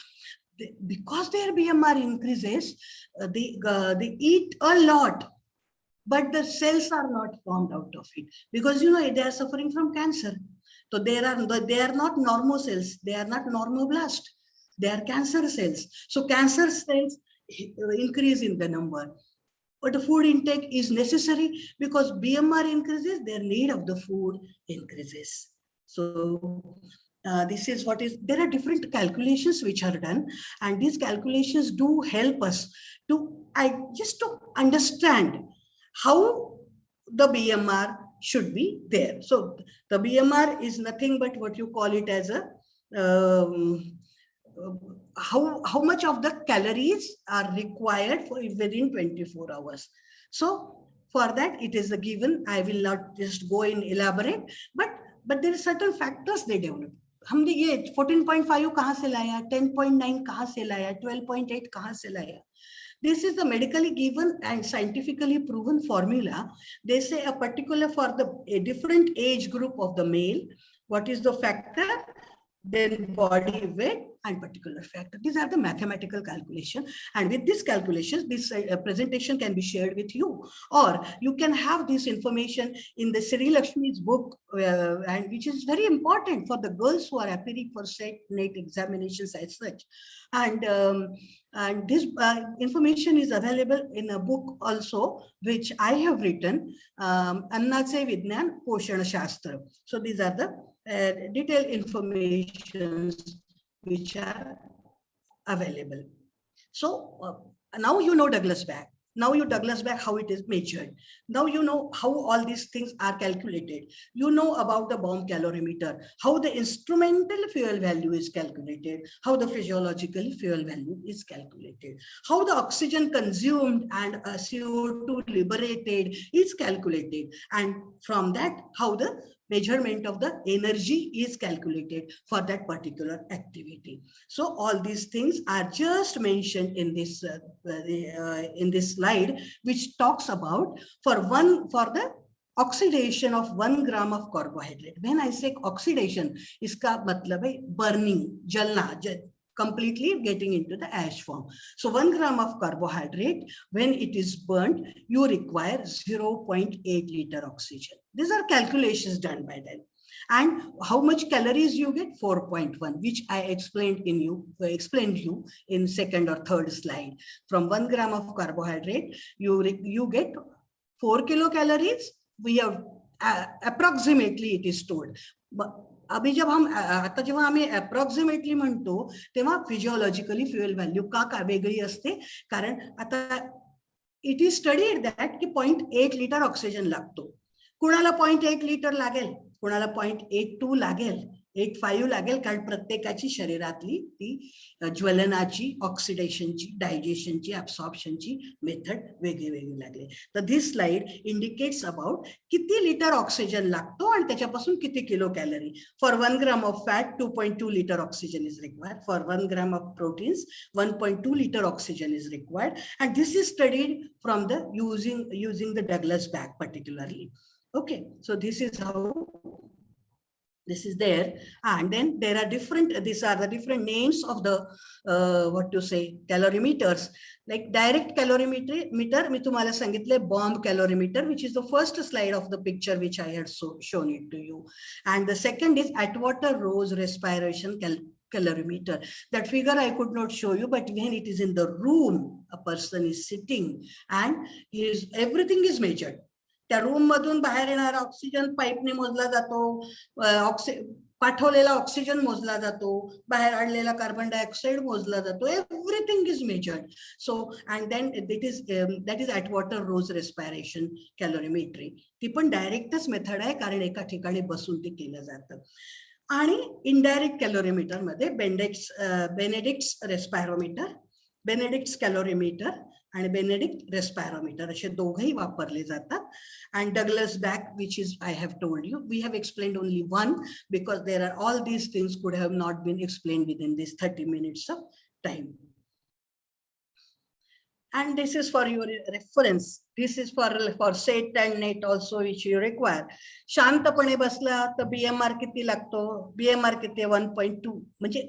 because their BMR increases, they eat a lot, but the cells are not formed out of it, because they are suffering from cancer. So they are not normal cells, they are not normoblast, they are cancer cells. So cancer cells increase in the number, but the food intake is necessary, because BMR increases, their need of the food increases. So this is what is, there are different calculations which are done, and these calculations do help us to just to understand how the BMR should be there. So the BMR is nothing but what you call it as a how much of the calories are required for within 24 hours. So for that it is a given. I will not just go and elaborate, but there are certain factors they develop. हमने ये 14.5 कहाँ से लाया, 10.9 कहाँ से लाया, 12.8 कहाँ से लाया, This is the medically given and scientifically proven formula. They say a particular for a different age group of the male, what is the factor, then body weight and particular factor. These are the mathematical calculation, and with this calculation, this presentation can be shared with you, or you can have this information in the Sri Lakshmi's book, and which is very important for the girls who are appearing for NET examinations as such. And this information is available in a book also, which I have written, Annache Vignan Poshan Shastra. So these are the detailed information which are available. So now you know Douglas bag. Now you Douglas bag, how it is measured. Now you know how all these things are calculated. You know about the bomb calorimeter, how the instrumental fuel value is calculated, how the physiological fuel value is calculated, how the oxygen consumed and CO2 liberated is calculated, and from that, how the measurement of the energy is calculated for that particular activity. So all these things are just mentioned in this slide, which talks about for the oxidation of 1 gram of carbohydrate. When I say oxidation, iska matlab hai burning, jalna, completely getting into the ash form. So 1 gram of carbohydrate, when it is burnt, you require 0.8 liter oxygen. These are calculations done by them. And how much calories you get? 4.1, which I explained you in second or third slide. From 1 gram of carbohydrate, you get 4 kilocalories. We have approximately it is told. अभी जब हम आता जेव्हा आम्ही approximately म्हणतो तेव्हा फिजिओलॉजिकली fuel value का वेगळी असते, कारण आता इट इज स्टडीड दॅट की 0.8 लिटर ऑक्सिजन लागतो. कुणाला 0.8 लिटर लागेल, कुणाला 0.82 लागेल, 0.85 लागेल, कारण प्रत्येकाची शरीरातली ती ज्वलनाची, ऑक्सिडेशनची, डायजेशनची, ऍब्सॉर्प्शनची मेथड वेगळी लागली. तर दिस स्लाइड इंडिकेट्स अबाउट किती लिटर ऑक्सिजन लागतो आणि त्याच्यापासून किती kilo calorie. For 1 gram of fat 2.2 litre oxygen is required. For 1 gram of proteins 1.2 litre oxygen is required. And this is studied from the using the Douglas bag particularly. Okay, so this is how this is there. And then there are these are the different names of the what to say calorimeters. Like direct calorimeter मी तुम्हाला सांगितले bomb calorimeter, which is the first slide of the picture which I had shown it to you. And the second is Atwater Rose respiration calorimeter. That figure I could not show you, but when it is in the room, a person is sitting and everything is measured. त्या room मधून बाहेर येणारा oxygen पाईपने मोजला जातो, पाठवलेला oxygen मोजला जातो, बाहेर आणलेला कार्बन डायऑक्साइड मोजला जातो. Everything is measured. So and then that is Atwater Rose respiration calorimetry. ती पण डायरेक्टच मेथड आहे, कारण एका ठिकाणी बसून ते केलं जातं. आणि इनडायरेक्ट कॅलोरीमीटर मध्ये बेनेडिक्ट्स रेस्पायरोमीटर, बेनेडिक्ट्स कॅलोरीमीटर आणि बेनेडिक्ट रेस्पायरोमीटर असे दोघेही वापरले जातात. And Douglas bag, which is I have told you, we have explained only one because there are all these things could have not been explained within this 30 minutes of time. And this is for your reference. This is for SET and NET also, which you require. शांतपणे बसला तर BMR किती लागतो? BMR किती? 1.2. म्हणजे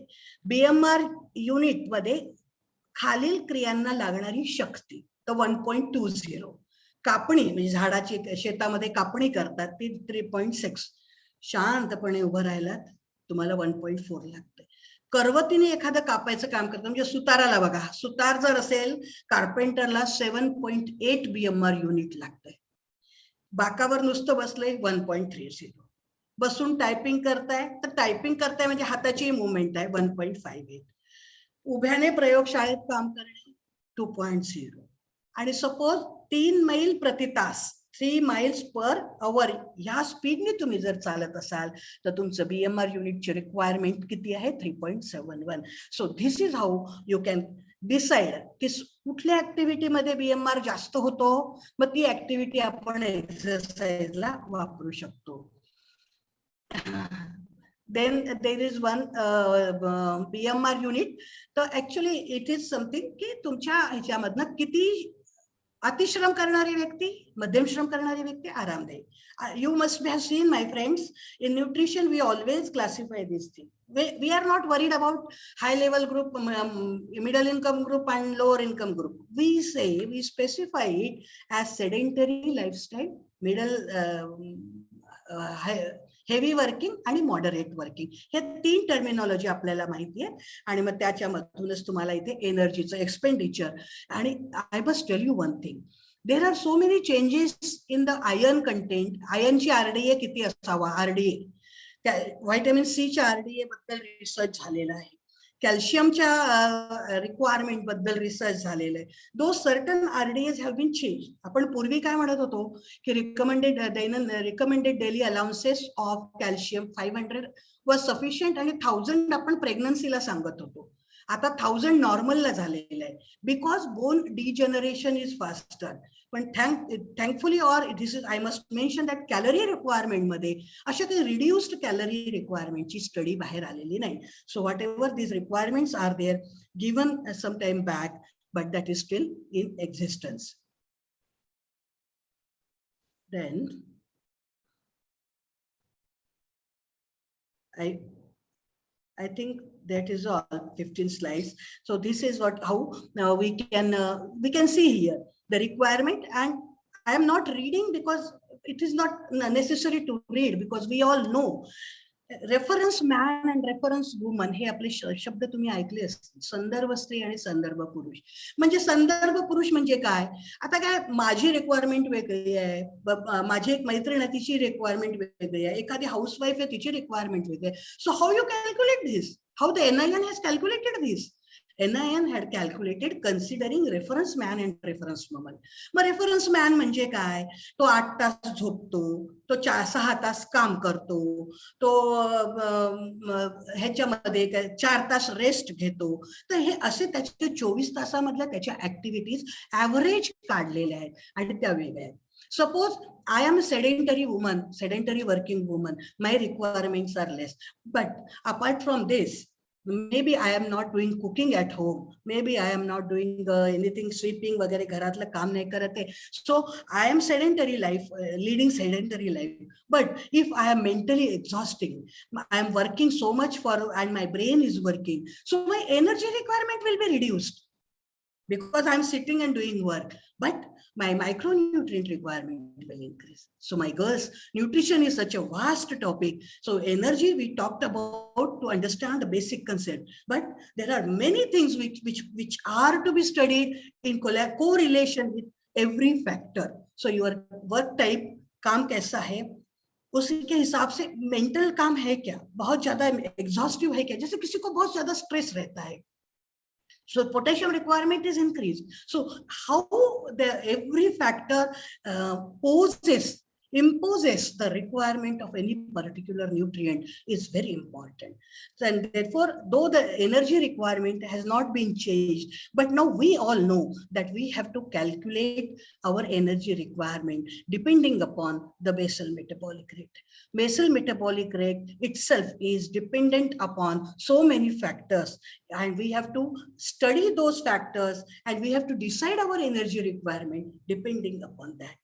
BMR unit मध्ये खालील क्रियांना लागणारी शक्ती तर 1.20. कापणी म्हणजे झाडाची शेतामध्ये कापणी करतात ती 3.6. शांतपणे उभं राहिलात तुम्हाला 1.4 लागते. करवतीने एखादं कापायचं काम करतं म्हणजे सुताराला बघा, सुतार जर असेल कार्पेंटरला 7.8 BMR युनिट लागतंय. बाकावर नुसतं बसलंय 1.30. बसून टायपिंग करताय तर टायपिंग करताय म्हणजे हाताची मुवमेंट आहे 1.58. उभ्याने प्रयोगशाळेत काम करणे 2.0. आणि सपोज 3 मैल प्रति तास 3 miles per hour ह्या स्पीडने तुम्ही जर चालत असाल तर तुमचं BMR युनिटची रिक्वायरमेंट किती आहे? 3.71. So this is how you can decide की कुठल्या ऍक्टिव्हिटी मध्ये BMR जास्त होतो, मग ती ऍक्टिव्हिटी आपण एक्सरसाइजला वापरू शकतो. then there is one BMR unit. तर ऍक्च्युली इट इज समथिंग की तुमच्या ह्याच्यामधनं किती अतिश्रम करणारी व्यक्ती, मध्यम श्रम करणारी व्यक्ती, आरामदायी. You must have seen, my friends, in nutrition we always classify this thing. We are not worried about high level group, middle income group and lower income group. We say, we specify it as sedentary lifestyle, middle heavy working आणि moderate working, हे 3 terminology आपल्याला माहिती आहे. आणि मग त्याच्यामधूनच तुम्हाला इथे एनर्जीचं expenditure. आणि I must tell you one thing, there are so many changes in the iron content. आयर्नची आरडीए किती असावा, आरडीए, त्या व्हायटॅमिन सीच्या आरडीए बद्दल रिसर्च झालेला आहे, कॅल्शियमच्या रिक्वायरमेंट बद्दल रिसर्च झालेलं आहे. दो सर्टन आरडीएज हॅव बीन चेंज. आपण पूर्वी काय म्हणत होतो की recommended daily allowances of calcium 500 was sufficient आणि 1000 आपण प्रेग्नन्सीला सांगत होतो. आता 1000 नॉर्मलला झालेलं आहे, because bone degeneration is faster. पण thankfully or this is, I must mention that calorie requirement मध्ये अशा काही रिड्युस्ड कॅलरी रिक्वायरमेंटची स्टडी बाहेर आलेली नाही. So what ever these requirements are there given some time back, but that is still in existence. Then I think that is all, 15 slides. So this is what, how we can see here the requirement. And I am not reading because it is not necessary to read, because we all know reference man and reference woman हे आपले शब्द तुम्ही ऐकले असतील. संदर्भ स्त्री आणि संदर्भ पुरुष. म्हणजे संदर्भ पुरुष म्हणजे काय, आता काय माझी रिक्वायरमेंट वेगळी आहे, माझी एक मैत्रीण आहे तिची रिक्वायरमेंट वेगळी आहे, एखादी हाऊसवाईफ आहे तिची रिक्वायरमेंट वेगळी आहे. So how you calculate this, how the NIN has calculated this. NIN had calculated considering reference man and reference woman. मग रेफरन्स मॅन म्हणजे काय, तो 8 तास झोपतो, तो 6 तास काम करतो, तो ह्याच्यामध्ये 4 तास रेस्ट घेतो. तर हे असे त्याचे 24 तासामधल्या त्याच्या ऍक्टिव्हिटीज ऍव्हरेज काढलेल्या आहेत आणि त्या वेगळ्या आहेत. Suppose I am a sedentary woman, sedentary working woman, my requirements are less. But apart from this, maybe I am not doing cooking at home, maybe I am not doing anything, sweeping वगैरे, घरातलं काम नाही करत आहे. So I am sedentary life, leading sedentary life. But if I am mentally exhausting, I am working so much for, and my brain is working, so my energy requirement will be reduced because I am sitting and doing work. But my micronutrient requirement will increase. So my girls, nutrition is such a vast topic. So energy we talked about to understand the basic concept, but there are many things which are to be studied in correlation with every factor. So your work type, काम कैसा है, उसी के हिसाब से mental काम है क्या, बहुत ज्यादा एग्जॉस्टिव है क्या, जैसे किसी को बहुत ज्यादा स्ट्रेस रहता है, so potassium requirement is increased. So how every factor imposes the requirement of any particular nutrient is very important. So, and therefore, though the energy requirement has not been changed, but now we all know that we have to calculate our energy requirement depending upon the basal metabolic rate. Basal metabolic rate itself is dependent upon so many factors, and we have to study those factors, and we have to decide our energy requirement depending upon that.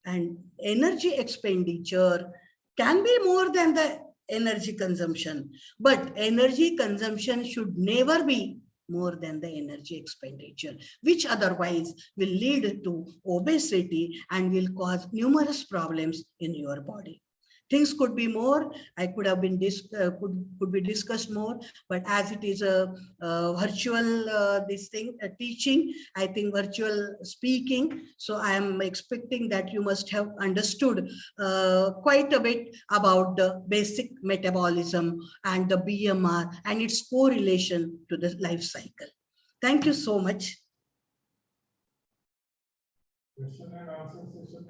And energy expenditure can be more than the energy consumption, but energy consumption should never be more than the energy expenditure, which otherwise will lead to obesity and will cause numerous problems in your body. Things could be more, I could have been could be discussed more, but as it is a virtual this thing, teaching, I think virtual speaking, so I am expecting that you must have understood quite a bit about the basic metabolism and the BMR and its correlation to the life cycle. Thank you so much. Question and answer session.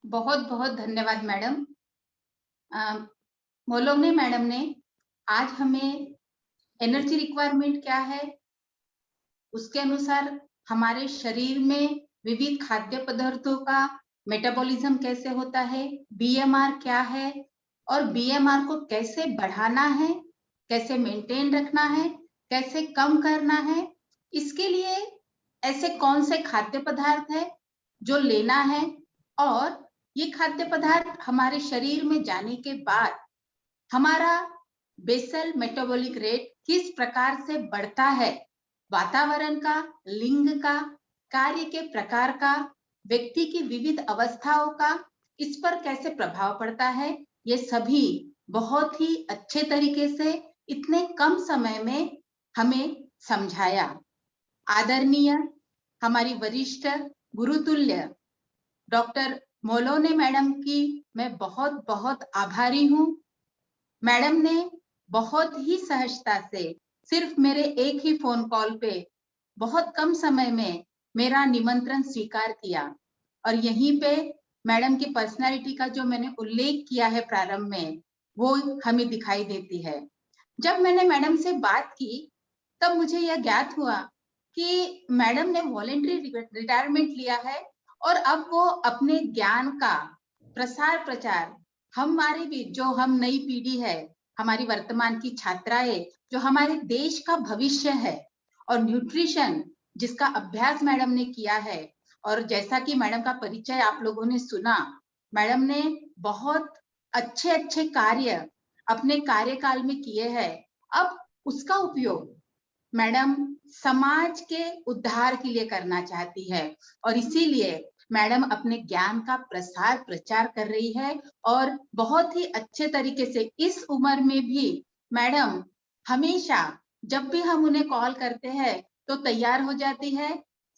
बहुत बहुत धन्यवाद madam. मोलोने madam ने आज हमें energy requirement क्या है, उसके अनुसार हमारे शरीर में विविध खाद्य पदार्थों का मेटाबॉलिज्म कैसे होता है, BMR क्या है और बीएमआर को कैसे बढ़ाना है, कैसे मेंटेन रखना है, कैसे कम करना है, इसके लिए ऐसे कौन से खाद्य पदार्थ है जो लेना है, और ये खाद्य पदार्थ हमारे शरीर में जाने के बाद हमारा बेसल मेटाबॉलिक रेट किस प्रकार से बढ़ता है, वातावरण का, लिंग का, कार्य के प्रकार का, व्यक्ति की विविध अवस्थाओं का इस पर कैसे प्रभाव पड़ता है, ये सभी बहुत ही अच्छे तरीके से इतने कम समय में हमें समझाया। आदरणीय हमारी वरिष्ठ गुरुतुल्य डॉक्टर मोलोने मैडम की मैं बहुत बहुत आभारी हूँ। मैडम ने बहुत ही सहजता से सिर्फ मेरे एक ही फोन कॉल पे बहुत कम समय में मेरा निमंत्रण स्वीकार किया, और यहीं पे मैडम की पर्सनालिटी का जो मैंने उल्लेख किया है प्रारंभ में, वो हमें दिखाई देती है। जब मैंने मैडम से बात की तब मुझे यह ज्ञात हुआ कि मैडम ने वॉलेंटरी रिटायरमेंट लिया है और अब वो अपने ज्ञान का प्रसार प्रचार हमारे भी, जो हम नई पीढ़ी है, हमारी वर्तमान की छात्राएं, जो हमारे देश का भविष्य है, और न्यूट्रिशन जिसका अभ्यास मैडम ने किया है, और जैसा कि मैडम का परिचय आप लोगों ने सुना, मैडम ने बहुत अच्छे अच्छे कार्य अपने कार्यकाल में किए हैं। अब उसका उपयोग मैडम समाज के उद्धार के लिए करना चाहती है, और इसीलिए मैडम अपने ज्ञान का प्रसार प्रचार कर रही है, और बहुत ही अच्छे तरीके से इस उम्र में भी मैडम हमेशा जब भी हम उन्हें कॉल करते हैं तो तैयार हो जाती है,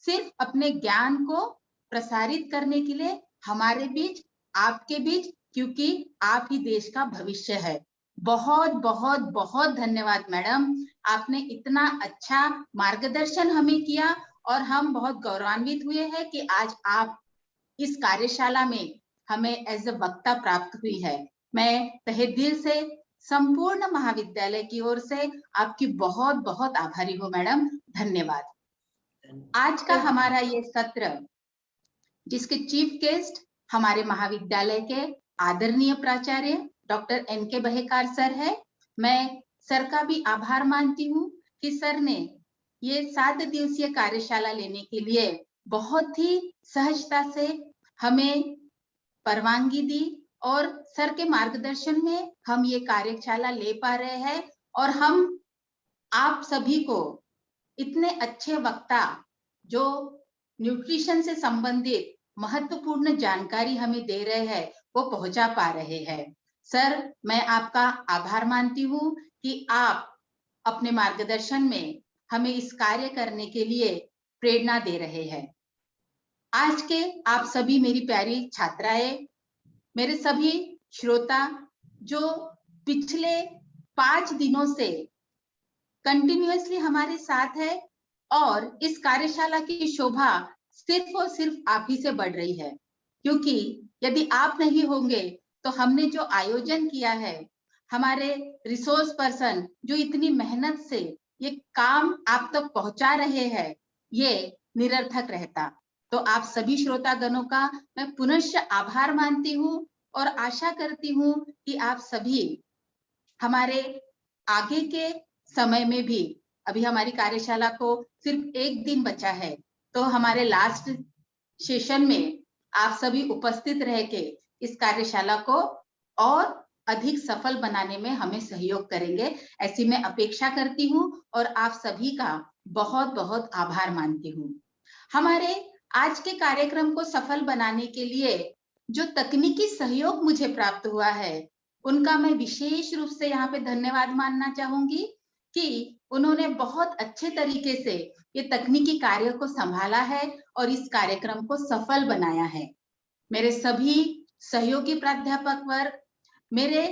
सिर्फ अपने ज्ञान को प्रसारित करने के लिए हमारे बीच, आपके बीच, क्योंकि आप ही देश का भविष्य है। बहुत बहुत बहुत धन्यवाद मैडम, आपने इतना अच्छा मार्गदर्शन हमें किया, और हम बहुत गौरवान्वित हुए हैं कि आज आप इस कार्यशाला में हमें एज अ वक्ता प्राप्त हुई है। मैं तहे दिल से संपूर्ण महाविद्यालय की ओर से आपकी बहुत बहुत आभारी हूँ मैडम। धन्यवाद। आज का हमारा ये सत्र, जिसके चीफ गेस्ट हमारे महाविद्यालय के आदरणीय प्राचार्य डॉक्टर एन.के. बहेकार सर है। मैं सर का भी आभार मानती हूँ कि सर ने ये 7 दिवसीय कार्यशाला लेने के लिए बहुत ही सहजता से हमें परवानगी दी, और सर के मार्गदर्शन में हम ये कार्यशाला ले पा रहे हैं, और हम आप सभी को इतने अच्छे वक्ता जो न्यूट्रिशन से संबंधित महत्वपूर्ण जानकारी हमें दे रहे हैं वो पहुंचा पा रहे हैं। सर, मैं आपका आभार मानती हूँ कि आप अपने मार्गदर्शन में हमें इस कार्य करने के लिए प्रेरणा दे रहे हैं। आज के आप सभी मेरी प्यारी छात्राएं, मेरे सभी श्रोता जो पिछले 5 दिनों से कंटिन्यूअसली हमारे साथ है, और इस कार्यशाला की शोभा सिर्फ और सिर्फ आप ही से बढ़ रही है, क्योंकि यदि आप नहीं होंगे तो हमने जो आयोजन किया है, हमारे रिसोर्स पर्सन जो इतनी मेहनत से ये काम आप तक पहुंचा रहे हैं, ये निरर्थक रहता। तो आप सभी श्रोतागणों का मैं पुनश्च आभार मानती हूँ, और आशा करती हूँ कि आप सभी हमारे आगे के समय में भी, अभी हमारी कार्यशाला को सिर्फ 1 दिन बचा है, तो हमारे लास्ट सेशन में आप सभी उपस्थित रह के इस कार्यशाला को और अधिक सफल बनाने में हमें सहयोग करेंगे, ऐसी मैं अपेक्षा करती हूँ, और आप सभी का बहुत बहुत आभार मानती हूँ। हमारे आज के कार्यक्रम को सफल बनाने के लिए जो तकनीकी सहयोग मुझे प्राप्त हुआ है, उनका मैं विशेष रूप से यहाँ पे धन्यवाद मानना चाहूंगी कि उन्होंने बहुत अच्छे तरीके से ये तकनीकी कार्य को संभाला है और इस कार्यक्रम को सफल बनाया है। मेरे सभी सहयोगी प्राध्यापक वर्ग, मेरे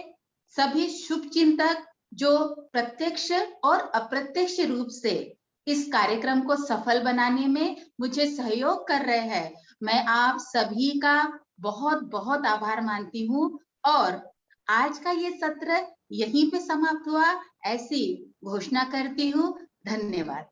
सभी शुभचिंतक जो प्रत्यक्ष और अप्रत्यक्ष रूप से इस कार्यक्रम को सफल बनाने में मुझे सहयोग कर रहे हैं, मैं आप सभी का बहुत बहुत आभार मानती हूँ, और आज का ये सत्र यहीं पे समाप्त हुआ ऐसी घोषणा करती हूँ। धन्यवाद।